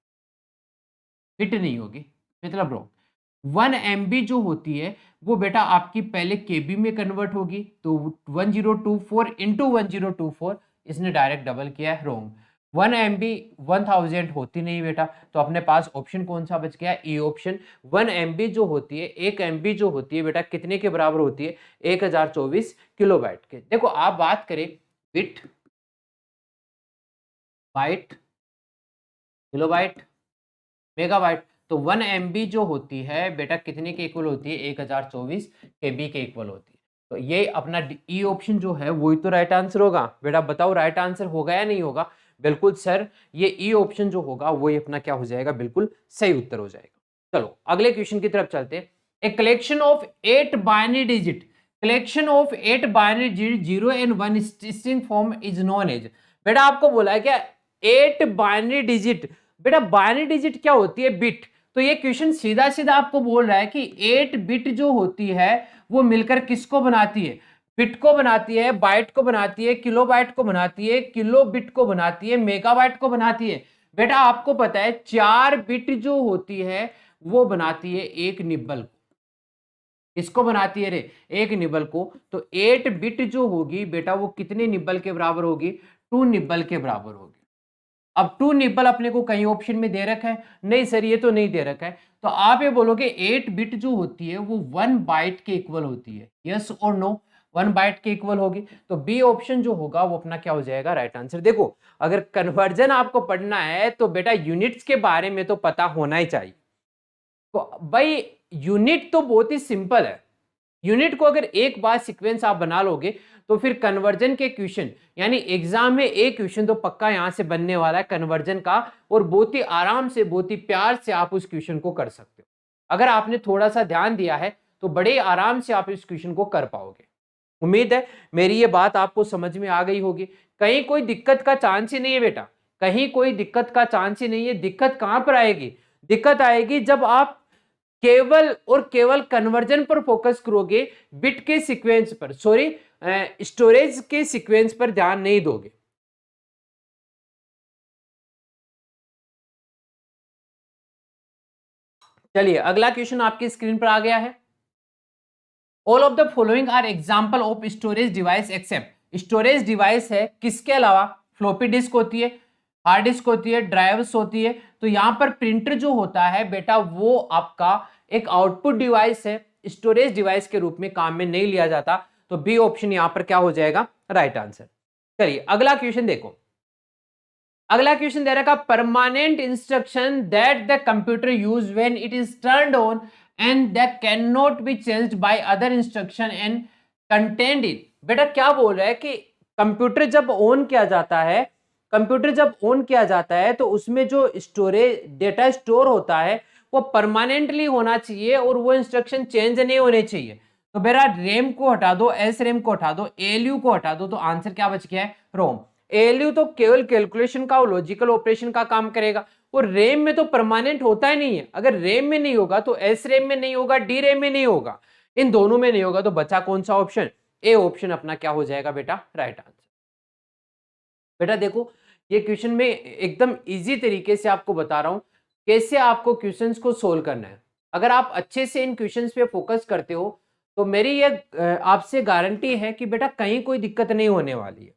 बिट नहीं होगी, मतलब रॉन्ग। 1 MB जो होती है वो बेटा आपकी पहले केबी में कन्वर्ट होगी, तो 1024 इंटू 1024, इसने डायरेक्ट डबल किया है, रॉन्ग। 1 MB 1000 होती नहीं बेटा, तो अपने पास ऑप्शन कौन सा बच गया? E option. 1 MB जो होती है, 1 MB जो होती है बेटा कितने के बराबर होती है? 1024 किलोबाइट के। देखो आप बात करें बिट, बाइट, किलोबाइट, मेगाबाइट, तो 1 MB जो होती है बेटा कितने के इक्वल होती है? 1024 KB के इक्वल होती है। तो ये अपना ई ऑप्शन जो है वही तो राइट आंसर होगा। बेटा बताओ राइट आंसर होगा या नहीं होगा? बिल्कुल सर, ये ई ऑप्शन जो होगा वही अपना क्या हो जाएगा? बिल्कुल सही उत्तर हो जाएगा। चलो अगले क्वेश्चन की तरफ चलते हैं। A collection of 8 binary digit, collection of 8 binary digit 0 and 1 string form is known as. बेटा आपको बोला है क्या? 8 बाइनरी डिजिट। बेटा बाइनरी डिजिट क्या होती है? बिट। तो ये क्वेश्चन सीधा सीधा आपको बोल रहा है कि 8 बिट जो होती है वो मिलकर किसको बनाती है? बिट को बनाती है, बाइट को बनाती है, किलो बाइट को बनाती है, किलो बिट को बनाती है, मेगाबाइट को बनाती है। बेटा आपको पता है 4 बिट जो होती है वो बनाती है एक निब्बल को। किसको बनाती है रे? एक निब्बल को। तो 8 बिट जो होगी बेटा वो कितने निब्बल के बराबर होगी? 2 निब्बल के बराबर होगी। अब 2 निब्बल अपने को कहीं ऑप्शन में दे रखा है? नहीं सर ये तो नहीं दे रखा है। तो आप ये बोलोगे 8 बिट जो होती है वो 1 बाइट के इक्वल होती है, यस और नो? 1 बाइट के इक्वल होगी, तो बी ऑप्शन जो होगा वो अपना क्या हो जाएगा? Right answer. देखो अगर कन्वर्जन आपको पढ़ना है तो बेटा यूनिट्स के बारे में तो पता होना ही चाहिए। तो भाई यूनिट तो बहुत ही सिंपल है। यूनिट को अगर एक बार सीक्वेंस आप बना लोगे तो फिर कन्वर्जन के क्वेश्चन, यानी एग्जाम में एक क्वेश्चन तो पक्का यहां से बनने वाला है कन्वर्जन का, और बहुत ही आराम से, बहुत ही प्यार से आप उस क्वेश्चन को कर सकते हो। अगर आपने थोड़ा सा ध्यान दिया है तो बड़े आराम से आप इस क्वेश्चन को कर पाओगे। उम्मीद है मेरी ये बात आपको समझ में आ गई होगी। कहीं कोई दिक्कत का चांस ही नहीं है बेटा, कहीं कोई दिक्कत का चांस ही नहीं है। दिक्कत कहां पर आएगी? दिक्कत आएगी जब आप केवल और केवल कन्वर्जन पर फोकस करोगे, बिट के सीक्वेंस पर, सॉरी स्टोरेज के सीक्वेंस पर ध्यान नहीं दोगे। चलिए अगला क्वेश्चन आपकी स्क्रीन पर आ गया है। All of the following are example of storage device except, storage device है किसके अलावा, फ्लॉपी डिस्क होती है, हार्ड डिस्क होती है, ड्राइव्स होती है। तो यहां पर प्रिंटर जो होता है बेटा वो आपका एक आउटपुट डिवाइस है, स्टोरेज डिवाइस के रूप में काम में नहीं लिया जाता। तो बी ऑप्शन यहां पर क्या हो जाएगा, राइट आंसर। चलिए अगला क्वेश्चन देखो, अगला क्वेश्चन दे रखा permanent instruction that the computer use when it is turned on and that can not be changed by other instruction and content in. बेटा क्या बोल रहा है कि कंप्यूटर जब ऑन किया जाता है, कंप्यूटर जब ऑन किया जाता है तो उसमें जो स्टोरेज डेटा स्टोर होता है वो परमानेंटली होना चाहिए और वो इंस्ट्रक्शन चेंज नहीं होने चाहिए। तो बेटा रैम को हटा दो, एस रैम को हटा दो, एलयू को हटा दो, तो आंसर क्या बच गया है, रोम। एलयू तो केवल कैलकुलेशन का और लॉजिकल ऑपरेशन का काम करेगा, और रैम में तो परमानेंट होता ही नहीं है। अगर रैम में नहीं होगा तो एस रैम में नहीं होगा, डी रैम में नहीं होगा, इन दोनों में नहीं होगा। तो बचा कौन सा ऑप्शन, ए ऑप्शन अपना क्या हो जाएगा बेटा, राइट आंसर। बेटा देखो ये क्वेश्चन में एकदम इजी तरीके से आपको बता रहा हूं कैसे आपको क्वेश्चंस को सोल्व करना है। अगर आप अच्छे से इन क्वेश्चंस पे फोकस करते हो तो मेरी ये आपसे गारंटी है कि बेटा कहीं कोई दिक्कत नहीं होने वाली है।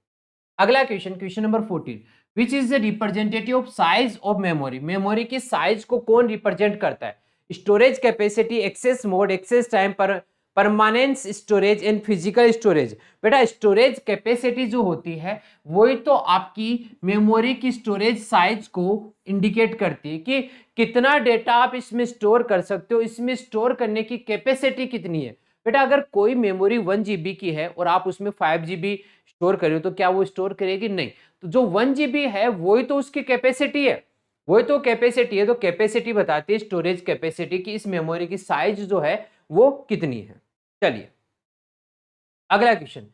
अगला question, question number 14, which is the representative of size of memory. Memory की साइज को कौन रिप्रेजेंट करता है, storage capacity, access mode, access time, पर permanence storage and physical storage. बेटा स्टोरेज कैपेसिटी जो होती है वही तो आपकी मेमोरी की स्टोरेज साइज को इंडिकेट करती है कि कितना डेटा आप इसमें स्टोर कर सकते हो, इसमें स्टोर करने की कैपेसिटी कितनी है। बेटा अगर कोई मेमोरी 1 GB की है और आप उसमें 5 GB स्टोर करो तो क्या वो स्टोर करेगी, नहीं। तो जो 1 GB है वही तो उसकी कैपेसिटी है, वही तो कैपेसिटी है। तो कैपेसिटी बताती है स्टोरेज कैपेसिटी की इस मेमोरी की साइज जो है वो कितनी है। चलिए अगला question,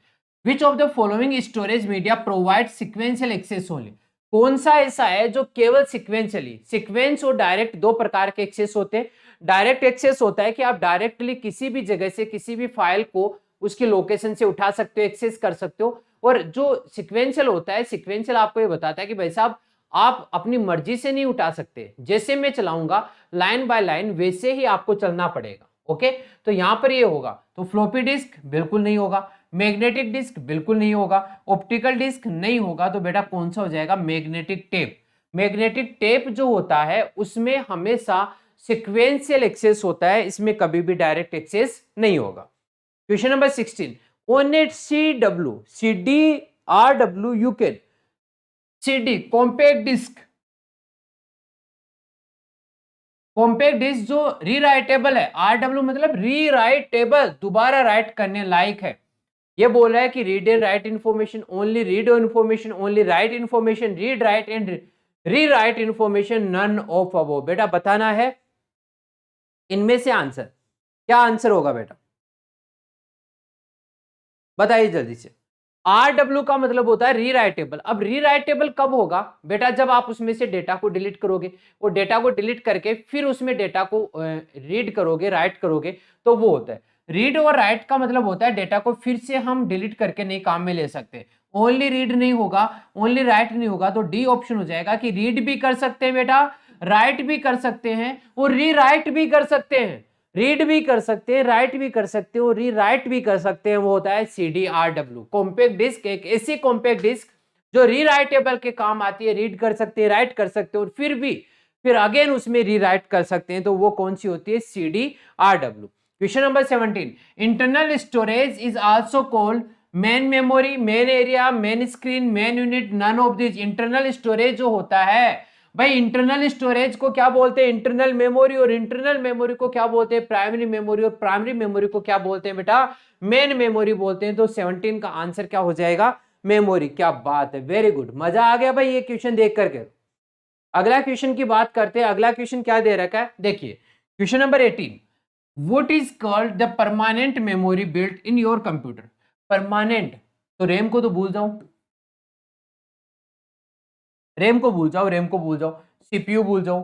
which of the following storage media provide sequential access only. कौन सा ऐसा है जो केवल सिक्वेंशियली, सिक्वेंस और डायरेक्ट दो प्रकार के एक्सेस होते हैं। डायरेक्ट एक्सेस होता है कि आप डायरेक्टली किसी भी जगह से किसी भी फाइल को उसकी लोकेशन से उठा सकते हो, एक्सेस कर सकते हो। और जो सिक्वेंशियल होता है, सिक्वेंशियल आपको ये बताता है कि भाई साहब आप अपनी मर्जी से नहीं उठा सकते, जैसे मैं चलाऊंगा लाइन बाय लाइन वैसे ही आपको चलना पड़ेगा। ओके तो यहां पर ये होगा, तो फ्लॉपी डिस्क बिल्कुल नहीं होगा, मैग्नेटिक डिस्क बिल्कुल नहीं होगा, ऑप्टिकल डिस्क नहीं होगा। तो बेटा कौन सा हो जाएगा, मैग्नेटिक टेप। मैग्नेटिक टेप जो होता है उसमें हमेशा सिक्वेंशियल एक्सेस होता है, इसमें कभी भी डायरेक्ट एक्सेस नहीं होगा। Question number 16, on a CW, CDRW you can, CD compact disc, compact disc जो रीराइटेबल है, RW मतलब रीराइटेबल, दोबारा राइट करने लायक है। ये बोल रहा है कि read and write information, only read information, only write information, read write and rewrite information, none of above. बेटा बताना है इनमें से आंसर, क्या आंसर होगा बेटा बताइए जल्दी से। RW का मतलब होता है रीराइटेबल। अब रीराइटेबल कब होगा बेटा, जब आप उसमें से डेटा को डिलीट करोगे, और डेटा को डिलीट करके फिर उसमें डेटा को रीड करोगे, राइट करोगे, तो वो होता है रीड। और राइट का मतलब होता है डेटा को फिर से हम डिलीट करके नहीं काम में ले सकते। ओनली रीड नहीं होगा, ओनली राइट नहीं होगा, तो डी ऑप्शन हो जाएगा कि रीड भी कर सकते हैं बेटा, राइट भी कर सकते हैं और रीराइट भी कर सकते हैं। रीड भी कर सकते हैं, राइट भी कर सकते हो, रीराइट भी कर सकते हैं, वो होता है CDRW। कॉम्पैक्ट डिस्क एक ऐसी कॉम्पैक्ट डिस्क जो रीराइटेबल के काम आती है, रीड कर सकते हैं, राइट कर सकते हो और फिर अगेन उसमें रीराइट कर सकते हैं, तो वो कौन सी होती है, CDRW। Question number 17, internal storage is also called main memory, main area, main screen, main unit, none of this. Internal storage जो होता है भाई, इंटरनल स्टोरेज को क्या बोलते हैं, इंटरनल मेमोरी, और इंटरनल मेमोरी को क्या बोलते हैं, प्राइमरी मेमोरी, और प्राइमरी मेमोरी को क्या बोलते हैं बेटा, मेन मेमोरी बोलते हैं। तो 17 का आंसर क्या हो जाएगा, मेमोरी। क्या बात है, वेरी गुड, मजा आ गया भाई ये क्वेश्चन देख करके। अगला क्वेश्चन की बात करते हैं। अगला क्वेश्चन क्या दे रखा है, देखिए question number 18, what is called the permanent memory built in your computer. Permanent, तो रैम को तो भूल जाओ, रैम को भूल जाओ, रैम को भूल जाओ, CPU भूल जाओ,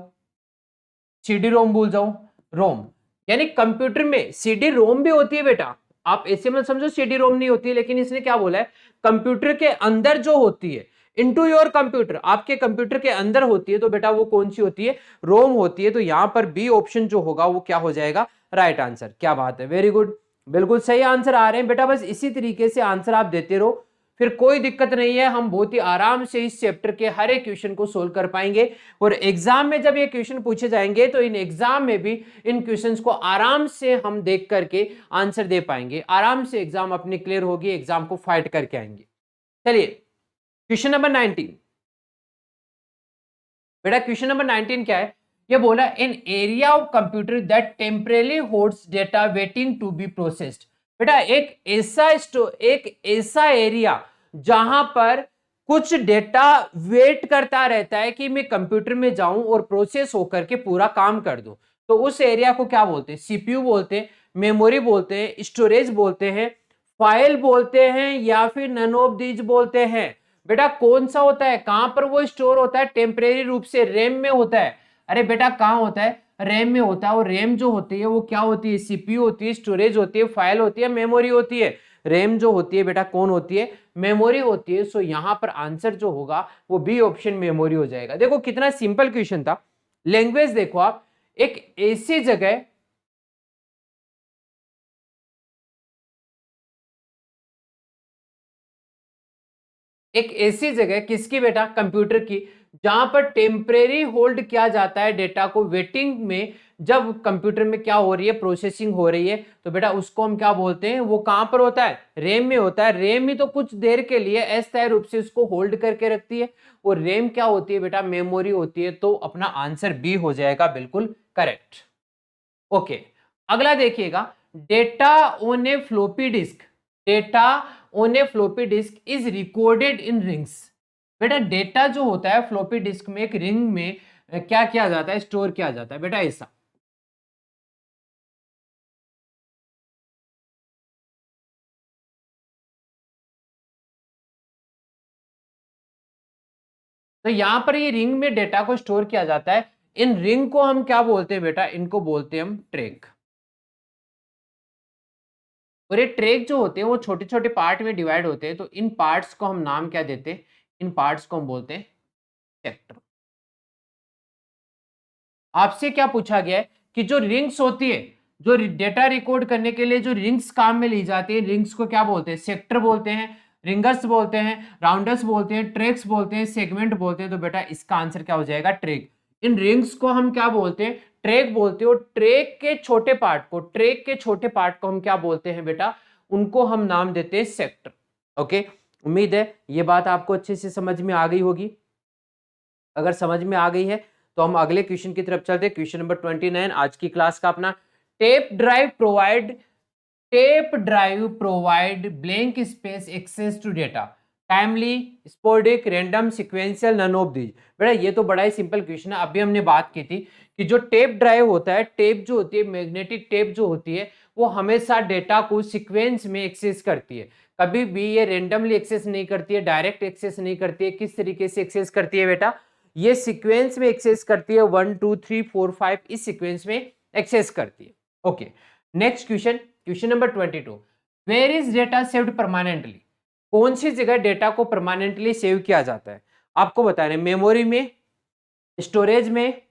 CD रोम भूल जाओ, रोम। यानी कंप्यूटर में CD रोम भी होती है बेटा, आप ऐसे मत समझो CD रोम नहीं होती है, लेकिन इसने क्या बोला है, कंप्यूटर के अंदर जो होती है, इनटू योर कंप्यूटर, आपके कंप्यूटर के अंदर होती है, तो बेटा वो कौन सी होती है, रोम होती है। तो यहां पर बी ऑप्शन जो होगा वो क्या हो जाएगा, राइट आंसर। क्या बात है, वेरी गुड। बिल्कुल सही आंसर आ रहे हैं बेटा, बस इसी तरीके से आंसर आप देते रहो, फिर कोई दिक्कत नहीं है, हम बहुत ही आराम से इस चैप्टर के हर एक क्वेश्चन को सोल्व कर पाएंगे। और एग्जाम में जब ये क्वेश्चन पूछे जाएंगे तो इन एग्जाम में भी इन क्वेश्चंस को आराम से हम देख करके आंसर दे पाएंगे, आराम से एग्जाम अपनी क्लियर होगी, एग्जाम को फाइट करके आएंगे। चलिए क्वेश्चन नंबर 19 बेटा, क्वेश्चन नंबर 19 क्या है, ये बोला an area of computer that temporarily holds data waiting to be processed. बेटा एक ऐसा एरिया जहां पर कुछ डेटा वेट करता रहता है कि मैं कंप्यूटर में जाऊं और प्रोसेस होकर के पूरा काम कर दूं, तो उस एरिया को क्या बोलते हैं? सीपीयू बोलते हैं, मेमोरी बोलते हैं, स्टोरेज बोलते हैं, फाइल बोलते हैं, या फिर नन ऑफ दीज बोलते हैं। बेटा कौन सा होता है, कहां पर वो स्टोर होता है? टेम्परेरी रूप से रैम में होता है। अरे बेटा कहां होता है? रैम में होता है। और रैम जो होती है वो क्या होती है? सीपीयू होती है, स्टोरेज होती है, फाइल होती है, मेमोरी होती है। रैम जो होती है बेटा कौन होती है? मेमोरी होती है। सो यहां पर आंसर जो होगा वो बी ऑप्शन मेमोरी हो जाएगा। देखो कितना सिंपल क्वेश्चन था। लैंग्वेज देखो आप, एक ऐसी जगह किसकी बेटा? कंप्यूटर की, जहां पर टेम्परेरी होल्ड किया जाता है डेटा को वेटिंग में। जब कंप्यूटर में क्या हो रही है? प्रोसेसिंग हो रही है, तो बेटा उसको हम क्या बोलते हैं? वो कहां पर होता है? रैम में होता है। रैम ही तो कुछ देर के लिए अस्थायी रूप से उसको होल्ड करके रखती है। और रैम क्या होती है बेटा? मेमोरी होती है। तो अपना आंसर बी हो जाएगा बिल्कुल करेक्ट। ओके, अगला देखिएगा, data on a floppy disk, data on a floppy disk is recorded in rings. बेटा डेटा जो होता है फ्लोपी डिस्क में एक रिंग में क्या किया जाता है? स्टोर किया जाता है बेटा ऐसा। तो यहां पर ये रिंग में डेटा को स्टोर किया जाता है। इन रिंग को हम क्या बोलते हैं बेटा? इनको बोलते हैं हम ट्रैक। और ये ट्रैक जो होते हैं वो छोटे छोटे पार्ट में डिवाइड होते हैं। तो इन पार्ट्स को हम नाम क्या देते हैं? इन पार्ट्स को हम बोलते हैं सेक्टर। आपसे क्या पूछा गया है कि जो रिंग्स होती है, जो डेटा रिकॉर्ड करने के लिए जो रिंग्स काम में ली जाती है, रिंग्स को क्या बोलते हैं? सेक्टर बोलते हैं, रिंगर्स बोलते हैं, राउंडर्स बोलते हैं, ट्रैक्स बोलते हैं, सेगमेंट बोलते हैं। तो बेटा इसका आंसर क्या हो जाएगा? ट्रैक। इन रिंग्स को हम क्या बोलते हैं? ट्रैक बोलते हैं। और ट्रैक के छोटे पार्ट को हम क्या बोलते हैं बेटा? उनको हम नाम देते हैं सेक्टर। ओके, उम्मीद है ये बात आपको अच्छे से समझ में आ गई होगी। अगर समझ में आ गई है तो हम अगले क्वेश्चन की तरफ चलते हैं। क्वेश्चन नंबर 29 आज की क्लास का अपना, tape drive provide blank space access to data, timely, sporadic, random, sequential, none of these. बेटा ये तो बड़ा ही सिंपल क्वेश्चन है। अभी हमने बात की थी कि जो टेप ड्राइव होता है, टेप जो होती है, मैग्नेटिक टेप जो होती है, वो हमेशा डेटा को सीक्वेंस में एक्सेस करती है। कभी भी ये रेंडमली एक्सेस नहीं करती है, डायरेक्ट एक्सेस नहीं करती है। किस तरीके से एक्सेस करती है बेटा? ये सीक्वेंस में एक्सेस करती है। 1 2 3 4 5 इस सीक्वेंस में एक्सेस करती है। Okay, next question, question number 22, where is data saved permanently? कौन सी जगह डेटा को परमानेंटली सेव किया जाता है? आपको बताना है, मेमोरी में, स्टोरेज में,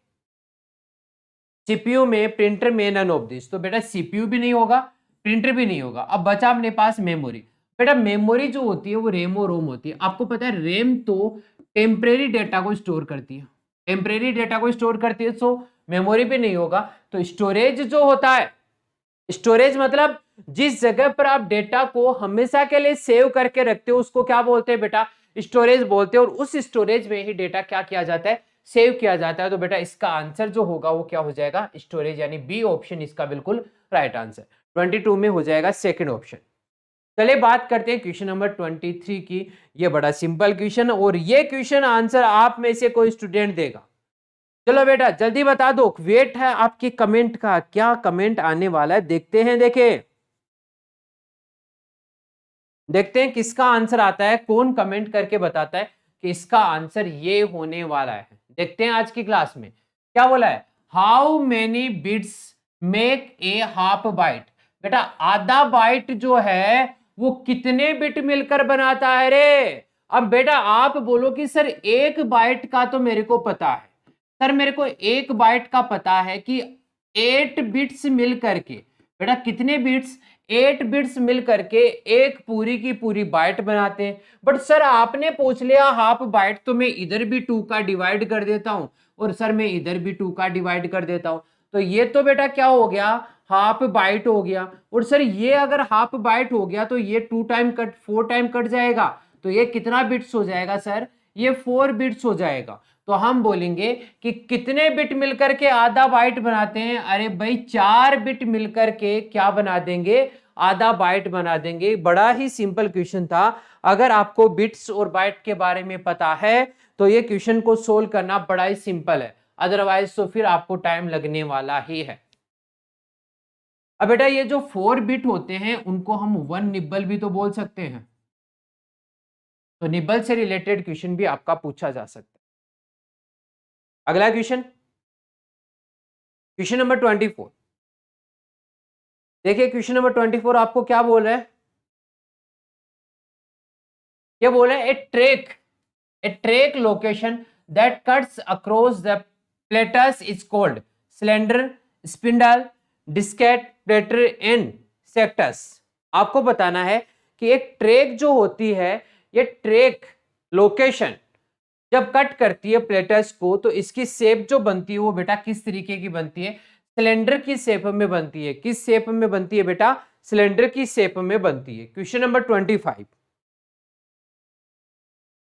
सीपीयू में, प्रिंटर में, नन ऑफ दिस। तो बेटा सीपीयू भी नहीं होगा, प्रिंटर भी नहीं होगा। अब बचा अपने पास मेमोरी। बेटा मेमोरी जो होती है वो रेम और रोम होती है। आपको पता है रेम तो टेम्परेरी डेटा को स्टोर करती है, टेम्परेरी डेटा को स्टोर करती है। सो मेमोरी भी नहीं होगा। तो स्टोरेज जो होता है, स्टोरेज मतलब जिस जगह पर आप डेटा को हमेशा के लिए सेव करके रखते हो उसको क्या बोलते हैं बेटा? स्टोरेज बोलते हैं। और उस स्टोरेज में ही डेटा क्या किया जाता है? सेव किया जाता है। तो बेटा इसका आंसर जो होगा वो क्या हो जाएगा? स्टोरेज, यानी बी ऑप्शन इसका बिल्कुल राइट आंसर। 22 में हो जाएगा सेकंड ऑप्शन। चलिए बात करते हैं क्वेश्चन नंबर 23 की। ये बड़ा सिंपल क्वेश्चन, और ये क्वेश्चन आंसर आप में से कोई स्टूडेंट देगा। चलो बेटा जल्दी बता दो, वेट है आपके कमेंट का, क्या कमेंट आने वाला है देखते हैं। देखते हैं किसका आंसर आता है, कौन कमेंट करके बताता है कि इसका आंसर ये होने वाला है। देखते हैं आज की क्लास में क्या बोला है। How many bits make a half byte? बेटा आधा बाइट जो है वो कितने बिट मिलकर बनाता है रे? अब बेटा आप बोलो कि सर एक बाइट का तो मेरे को पता है, सर मेरे को एक बाइट का पता है कि 8 बिट्स मिल करके, बेटा कितने बिट्स, 8 बिट्स मिल करके एक पूरी की पूरी बाइट बनाते हैं। बट सर आपने पूछ लिया हाफ बाइट, तो मैं इधर भी 2 का डिवाइड कर देता हूं और सर मैं इधर भी 2 का डिवाइड कर देता हूं, तो ये तो बेटा क्या हो गया, हाफ बाइट हो गया। और सर ये अगर हाफ बाइट हो गया तो ये 2 टाइम कट 4 टाइम कट जाएगा, तो ये कितना बिट्स हो जाएगा सर, ये 4 बिट्स हो जाएगा। तो हम बोलेंगे कि कितने बिट मिलकर के आधा बाइट बनाते हैं, अरे भाई 4 बिट मिलकर के क्या बना देंगे, आधा बाइट बना देंगे। बड़ा ही सिंपल क्वेश्चन था। अगर आपको बिट्स और बाइट के बारे में पता है तो ये क्वेश्चन को सोल्व करना बड़ा ही सिंपल है, अदरवाइज तो फिर आपको टाइम लगने वाला ही है। अब बेटा ये जो 4 बिट होते हैं उनको हम 1 निब्बल भी तो बोल सकते हैं, तो निब्बल से रिलेटेड क्वेश्चन भी आपका पूछा जा सकता है। अगला क्वेश्चन, क्वेश्चन नंबर 24। देखिए क्वेश्चन नंबर 24 आपको क्या बोल रहा है, ये बोल रहा है a track location that cuts across the platters is called cylinder, spindle, diskette, platter and sectors. आपको बताना है कि एक ट्रैक जो होती है, ये ट्रैक लोकेशन जब कट करती है प्लेटस को, तो इसकी शेप जो बनती है वो बेटा किस तरीके की बनती है, सिलेंडर की शेप में बनती है। किस शेप में बनती है बेटा, सिलेंडर की शेप में बनती है। क्वेश्चन नंबर 25,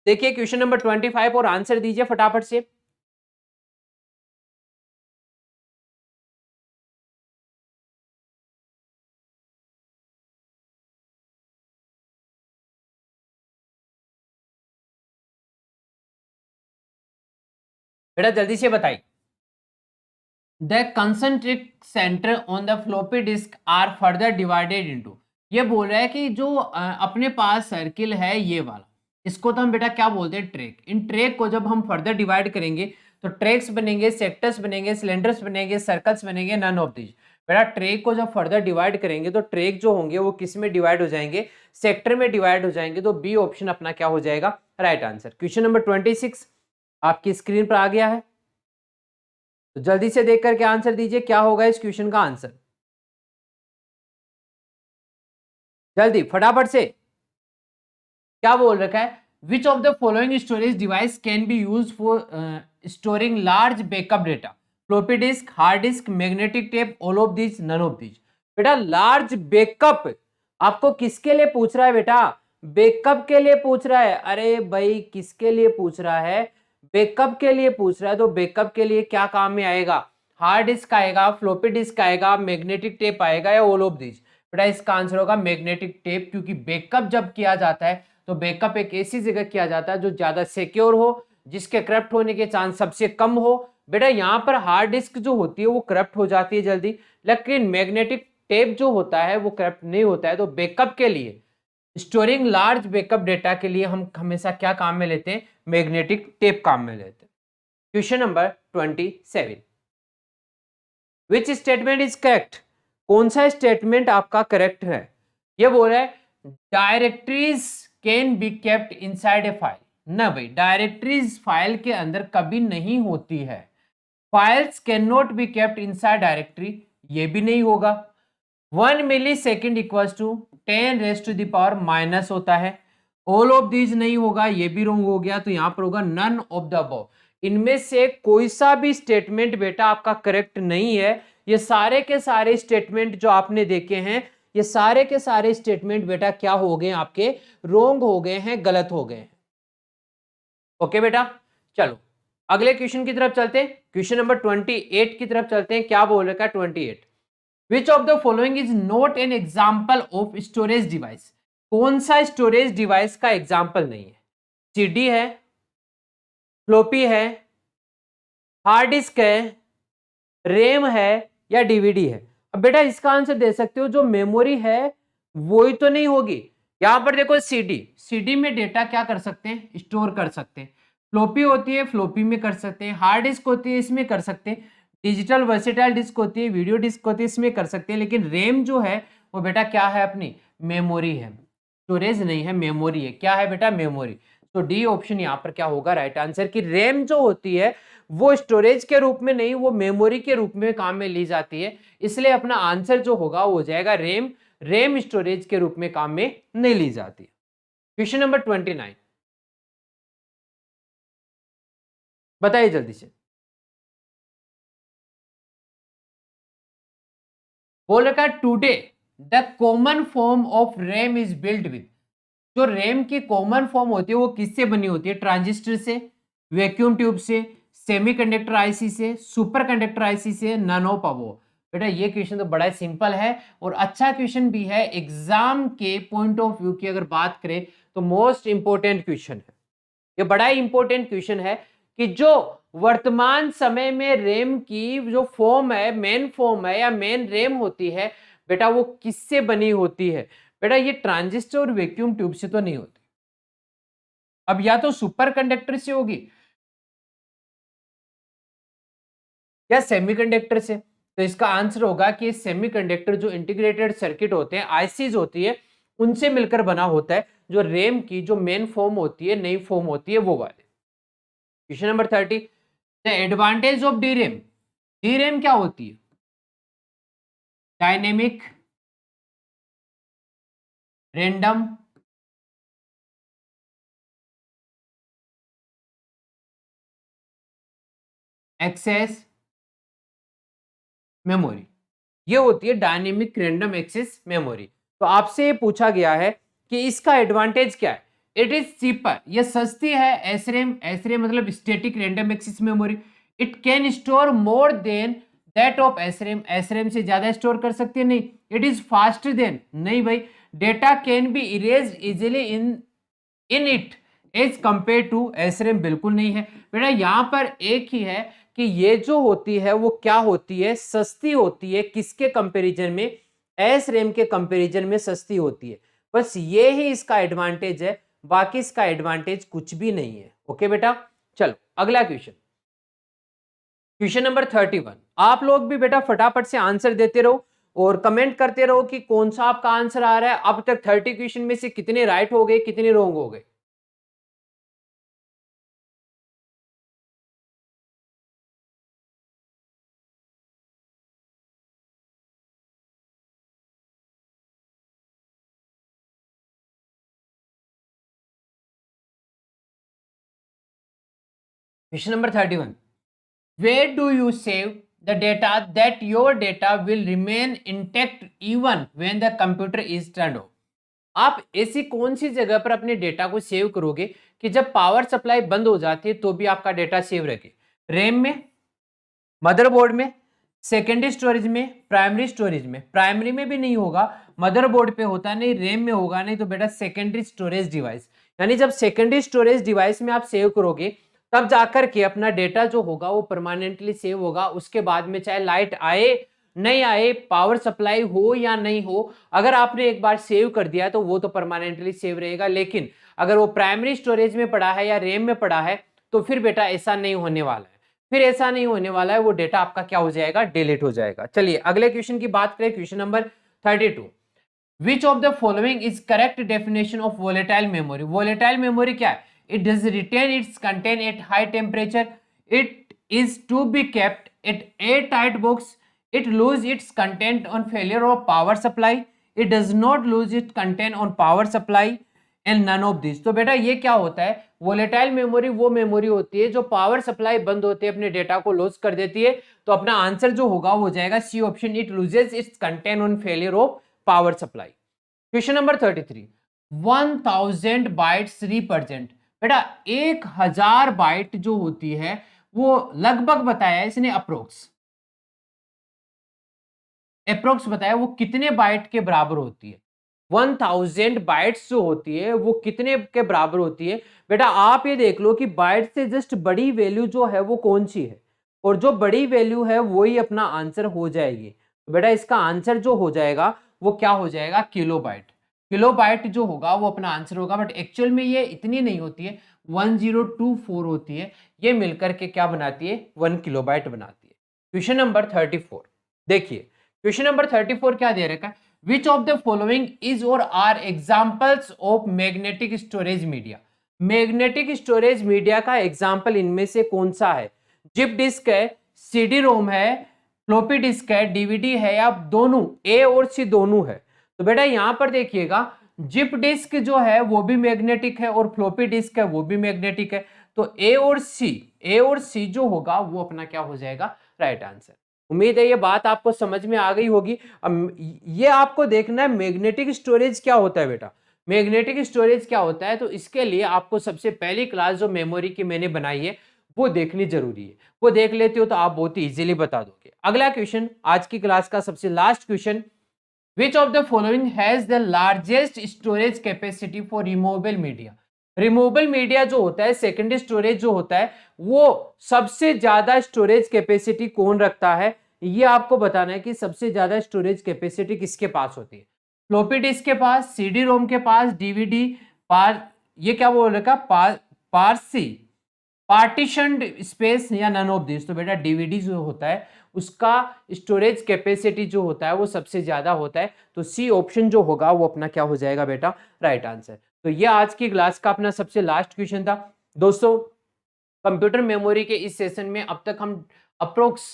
देखिए क्वेश्चन नंबर 25 और आंसर दीजिए फटाफट से। बेटा जल्दी से बताइए। The concentric centre on the floppy disk are further divided into, ये बोल रहा है कि जो अपने पास सर्किल है ये वाला, इसको तो हम बेटा क्या बोलते हैं, ट्रैक। इन ट्रैक को जब हम फर्दर डिवाइड करेंगे तो ट्रैक्स बनेंगे, सेक्टर्स बनेंगे, सिलेंडर्स बनेंगे, सर्कल्स बनेंगे, नन ऑफ दिस। बेटा ट्रैक को जब फर्दर डिवाइड करेंगे तो ट्रैक जो होंगे वो किस में डिवाइड हो जाएंगे, सेक्टर में डिवाइड हो जाएंगे। तो बी ऑप्शन अपना क्या हो जाएगा, राइट आंसर। क्वेश्चन नंबर 26 आपकी स्क्रीन पर आ गया है, तो जल्दी से देख करके आंसर दीजिए, क्या होगा इस क्वेश्चन का आंसर, जल्दी फटाफट से। क्या बोल रखा है, which of the following storage device can be use for storing large backup data, floppy disk, hard disk, magnetic tape, all of this, none of this. बेटा लार्ज बैकअप आपको किसके लिए पूछ रहा है बेटा, बैकअप के लिए पूछ रहा है। अरे भाई किसके लिए पूछ रहा है, बैकअप के लिए पूछ रहा है। तो बैकअप के लिए क्या काम में आएगा, हार्ड डिस्क आएगा, फ्लॉपी डिस्क आएगा, मैग्नेटिक टेप आएगा, या ऑल ऑफ दिस। बेटा इसका आंसर होगा मैग्नेटिक टेप, क्योंकि बैकअप जब किया जाता है तो बैकअप एक ऐसी जगह किया जाता है जो ज्यादा सिक्योर हो, जिसके करप्ट होने के चांस सबसे कम हो। बेटा यहाँ पर हार्ड डिस्क जो होती है वो करप्ट हो जाती है जल्दी, लेकिन मैग्नेटिक टेप जो होता है वो करप्ट नहीं होता है। तो बैकअप के लिए, स्टोरिंग लार्ज बैकअप डेटा के लिए हम हमेशा क्या काम में लेते हैं, मैग्नेटिक टेप काम में लेते हैं। Question number 27, which statement is correct, कौन सा स्टेटमेंट आपका करेक्ट है। ये बोल रहा है directories can be kept inside a file. ना भाई, डायरेक्टरीज फाइल के अंदर कभी नहीं होती है। Files can not be kept inside directory, ये भी नहीं होगा। 1 millisecond equal to 10 raise to the power minus होता है। ऑल ऑफ दीज नहीं होगा, ये भी रॉन्ग हो गया, तो यहां पर होगा नन ऑफ द अबव। इनमें से कोई सा भी स्टेटमेंट बेटा आपका करेक्ट नहीं है। ये सारे के सारे स्टेटमेंट जो आपने देखे हैं, ये सारे के सारे स्टेटमेंट बेटा क्या हो गए, आपके रॉन्ग हो गए हैं, गलत हो गए हैं। ओके बेटा, चलो अगले क्वेश्चन की तरफ चलते हैं। क्वेश्चन नंबर 28 की तरफ चलते हैं। क्या बोल रखा है 28, विच of the following is not an example of storage device, कौन सा स्टोरेज डिवाइस का एग्जाम्पल नहीं है। सीडी है, फ्लोपी है, हार्ड डिस्क है, रैम है, या डीवीडी है। अब बेटा इसका आंसर दे सकते हो, जो मेमोरी है वो ही तो नहीं होगी। यहां पर देखो सीडी में डेटा क्या कर सकते हैं, स्टोर कर सकते हैं। फ्लोपी होती है, फ्लोपी में कर सकते हैं। हार्ड डिस्क होती है, इसमें कर सकते हैं। डिजिटल वर्सेटाइल डिस्क होती है, वीडियो डिस्क होती है, इसमें कर सकते हैं। लेकिन रैम जो है वो बेटा क्या है, अपनी मेमोरी है, स्टोरेज नहीं है, मेमोरी है। क्या है बेटा, मेमोरी। तो डी ऑप्शन यहाँ पर क्या होगा राइट आंसर, कि रैम जो होती है वो स्टोरेज के रूप में नहीं, वो मेमोरी के रूप में काम में ली जाती है, इसलिए अपना आंसर जो होगा वो हो जाएगा रैम। रैम स्टोरेज के रूप में काम में नहीं ली जाती। क्वेश्चन नंबर 29 बताइए जल्दी से। बोल रखा है today the common form of RAM is built with. जो रैम की कॉमन फॉर्म होती है वो किससे बनी होती है? ट्रांजिस्टर से, वैक्यूम ट्यूब से, सेमीकंडक्टर आईसी से, सुपर कंडक्टर आईसी से, नन ऑफ अबोव। बेटा ये क्वेश्चन तो बड़ा सिंपल है और अच्छा क्वेश्चन भी है। एग्जाम के पॉइंट ऑफ व्यू की अगर बात करें तो मोस्ट इंपोर्टेंट क्वेश्चन है ये, बड़ा इंपॉर्टेंट क्वेश्चन है कि जो वर्तमान समय में रैम की जो फॉर्म है, मेन फॉर्म है या मेन रैम होती है, बेटा वो किससे बनी होती है? बेटा ये ट्रांजिस्टर और वैक्यूम ट्यूब से तो नहीं होती। अब या तो सुपर कंडक्टर से होगी या सेमीकंडक्टर से। तो इसका आंसर होगा कि सेमीकंडक्टर जो इंटीग्रेटेड सर्किट होते हैं, आईसीज होती है, उनसे मिलकर बना होता है। जो रैम की जो मेन फॉर्म होती है, नई फॉर्म होती है, वो वाले। Question number 30, the advantage of DRAM. DRAM क्या होती है? Dynamic random access memory. ये होती है डायनेमिक रैंडम एक्सेस मेमोरी। तो आपसे ये पूछा गया है कि इसका एडवांटेज क्या है? इट इज चीपर, ये सस्ती है। एसरेम, एसरेम मतलब static random access memory. It can store more than that of SRAM, SRAM से ज्यादा स्टोर कर सकती है? नहीं। इट इज फास्टर देन, नहीं भाई। Data can be erase easily in it as compare to SRAM, बिल्कुल नहीं है बेटा। यहां पर एक ही है कि ये जो होती है वो क्या होती है? सस्ती होती है। किसके कंपैरिजन में? एस रैम के कंपैरिजन में सस्ती होती है। बस ये ही इसका एडवांटेज है, बाकी इसका एडवांटेज कुछ भी नहीं है। ओके बेटा, चलो अगला क्वेश्चन। Question number 31। आप लोग भी बेटा फटाफट से आंसर देते रहो और कमेंट करते रहो कि कौन सा आपका आंसर आ रहा है। अब तक 30 क्वेश्चन में से कितने राइट हो गए, कितने रॉन्ग हो गए? Question number 31. Where do you save the data that your data will remain intact even when the computer is turned off? आप ऐसी कौन सी जगह पर अपने डेटा को सेव करोगे कि जब पावर सप्लाई बंद हो जाती है तो भी आपका डेटा सेव रखे? रैम में, मदरबोर्ड में, सेकेंडरी स्टोरेज में, प्राइमरी स्टोरेज में? प्राइमरी में भी नहीं होगा, मदरबोर्ड पे होता नहीं, रैम में होगा नहीं, तो बेटा सेकेंडरी स्टोरेज डिवाइस। यानी जब सेकेंडरी स्टोरेज डिवाइस में आप सेव करोगे तब जाकर के अपना डेटा जो होगा वो परमानेंटली सेव होगा। उसके बाद में चाहे लाइट आए नहीं आए, पावर सप्लाई हो या नहीं हो, अगर आपने एक बार सेव कर दिया तो वो तो परमानेंटली सेव रहेगा। लेकिन अगर वो प्राइमरी स्टोरेज में पड़ा है या रैम में पड़ा है तो फिर बेटा ऐसा नहीं होने वाला है। फिर ऐसा नहीं होने वाला है, वो डेटा आपका क्या हो जाएगा? डिलीट हो जाएगा। चलिए अगले क्वेश्चन की बात करें। Question number 32। Which of the following is correct definition of volatile memory? Volatile memory क्या है? It does retain its content at high temperature. It is to be kept at airtight box. It lose its content on failure of power supply. It does not lose its content on power supply. And none of this. तो बेटा ये क्या होता है? Volatile memory वो memory होती है जो पावर सप्लाई बंद होते अपने डेटा को लॉस कर देती है। तो अपना आंसर जो होगा वो हो जाएगा C option, it loses its content on failure of power supply. Question number 33। 1000 bytes represent. बेटा 1000 बाइट जो होती है वो लगभग बताया इसने, अप्रोक्स बताया वो कितने बाइट के बराबर होती है? 1000 बाइट्स जो होती है वो कितने के बराबर होती है? बेटा आप ये देख लो कि बाइट से जस्ट बड़ी वैल्यू जो है वो कौन सी है, और जो बड़ी वैल्यू है वही अपना आंसर हो जाएगी। तो बेटा इसका आंसर जो हो जाएगा वो क्या हो जाएगा? किलोबाइट। किलोबाइट जो होगा वो अपना आंसर होगा, बट एक्चुअल में ये इतनी नहीं होती है, 1024 होती है। ये मिलकर के क्या बनाती है? 1 किलोबाइट बनाती है। क्वेश्चन नंबर 34 देखिए। क्वेश्चन नंबर 34 क्या दे रखा है? Which of the following is or are examples of magnetic storage media? Magnetic storage media का एग्जाम्पल इनमें से कौन सा है? जिप डिस्क है, सीडी रोम है, फ्लॉपी डिस्क है, डीवीडी है, या दोनों, ए और सी दोनों है? तो बेटा यहां पर देखिएगा, जिप डिस्क जो है वो भी मैग्नेटिक है और फ्लॉपी डिस्क है वो भी मैग्नेटिक है। तो ए और सी जो होगा वो अपना क्या हो जाएगा? Right answer. उम्मीद है ये बात आपको समझ में आ गई होगी। अब ये आपको देखना है मैग्नेटिक स्टोरेज क्या होता है बेटा। मैग्नेटिक स्टोरेज क्या होता है, तो इसके लिए आपको सबसे पहली क्लास जो मेमोरी की मैंने बनाई है वो देखनी जरूरी है। वो देख लेते हो तो आप बहुत ही इजीली बता दोगे। अगला क्वेश्चन, आज की क्लास का सबसे last question, which of the following has the largest storage capacity for removable media? Removable media जो होता है, सेकेंडरी स्टोरेज जो होता है, वो सबसे ज्यादा स्टोरेज कैपेसिटी कौन रखता है? ये आपको बताना है कि सबसे ज्यादा स्टोरेज कैपेसिटी किसके पास होती है। फ्लॉपी डिस्क के पास, सीडी रोम के पास, डीवीडी पार, ये क्या बोल रखा, पारसी पार्टीशनड स्पेस, या नन ऑफ दिस? तो बेटा डीवीडी जो होता है उसका स्टोरेज कैपेसिटी जो होता है वो सबसे ज्यादा होता है। तो सी ऑप्शन जो होगा वो अपना क्या हो जाएगा बेटा? Right answer. तो ये आज की क्लास का अपना सबसे लास्ट क्वेश्चन था दोस्तों। कंप्यूटर मेमोरी के इस सेशन में अब तक हम अप्रोक्स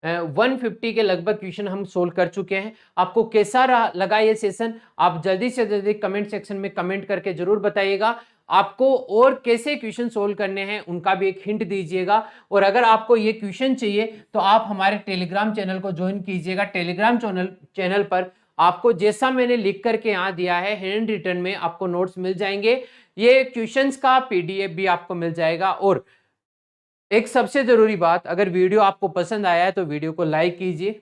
150 के लगभग क्वेश्चन हम सोल्व कर चुके हैं। आपको कैसा लगा ये सेशन? आप जल्दी से जल्दी कमेंट सेक्शन में कमेंट करके जरूर बताइएगा। आपको और कैसे क्वेश्चन सोल्व करने हैं उनका भी एक हिंट दीजिएगा। और अगर आपको ये क्वेश्चन चाहिए तो आप हमारे टेलीग्राम चैनल को ज्वाइन कीजिएगा। टेलीग्राम चैनल पर आपको जैसा मैंने लिख करके यहाँ दिया है हैंड रिटन में आपको नोट्स मिल जाएंगे, ये क्वेश्चंस का पीडीएफ भी आपको मिल जाएगा। और एक सबसे जरूरी बात, अगर वीडियो आपको पसंद आया है तो वीडियो को लाइक कीजिए,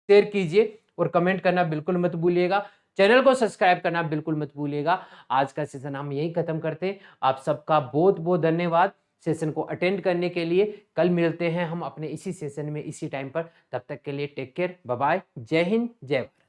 शेयर कीजिए और कमेंट करना बिल्कुल मत भूलिएगा। चैनल को सब्सक्राइब करना बिल्कुल मत भूलिएगा। आज का सेशन हम यही खत्म करते हैं। आप सबका बहुत बहुत धन्यवाद सेशन को अटेंड करने के लिए। कल मिलते हैं हम अपने इसी सेशन में इसी टाइम पर। तब तक के लिए टेक केयर, बाय बाय, जय हिंद, जय भारत।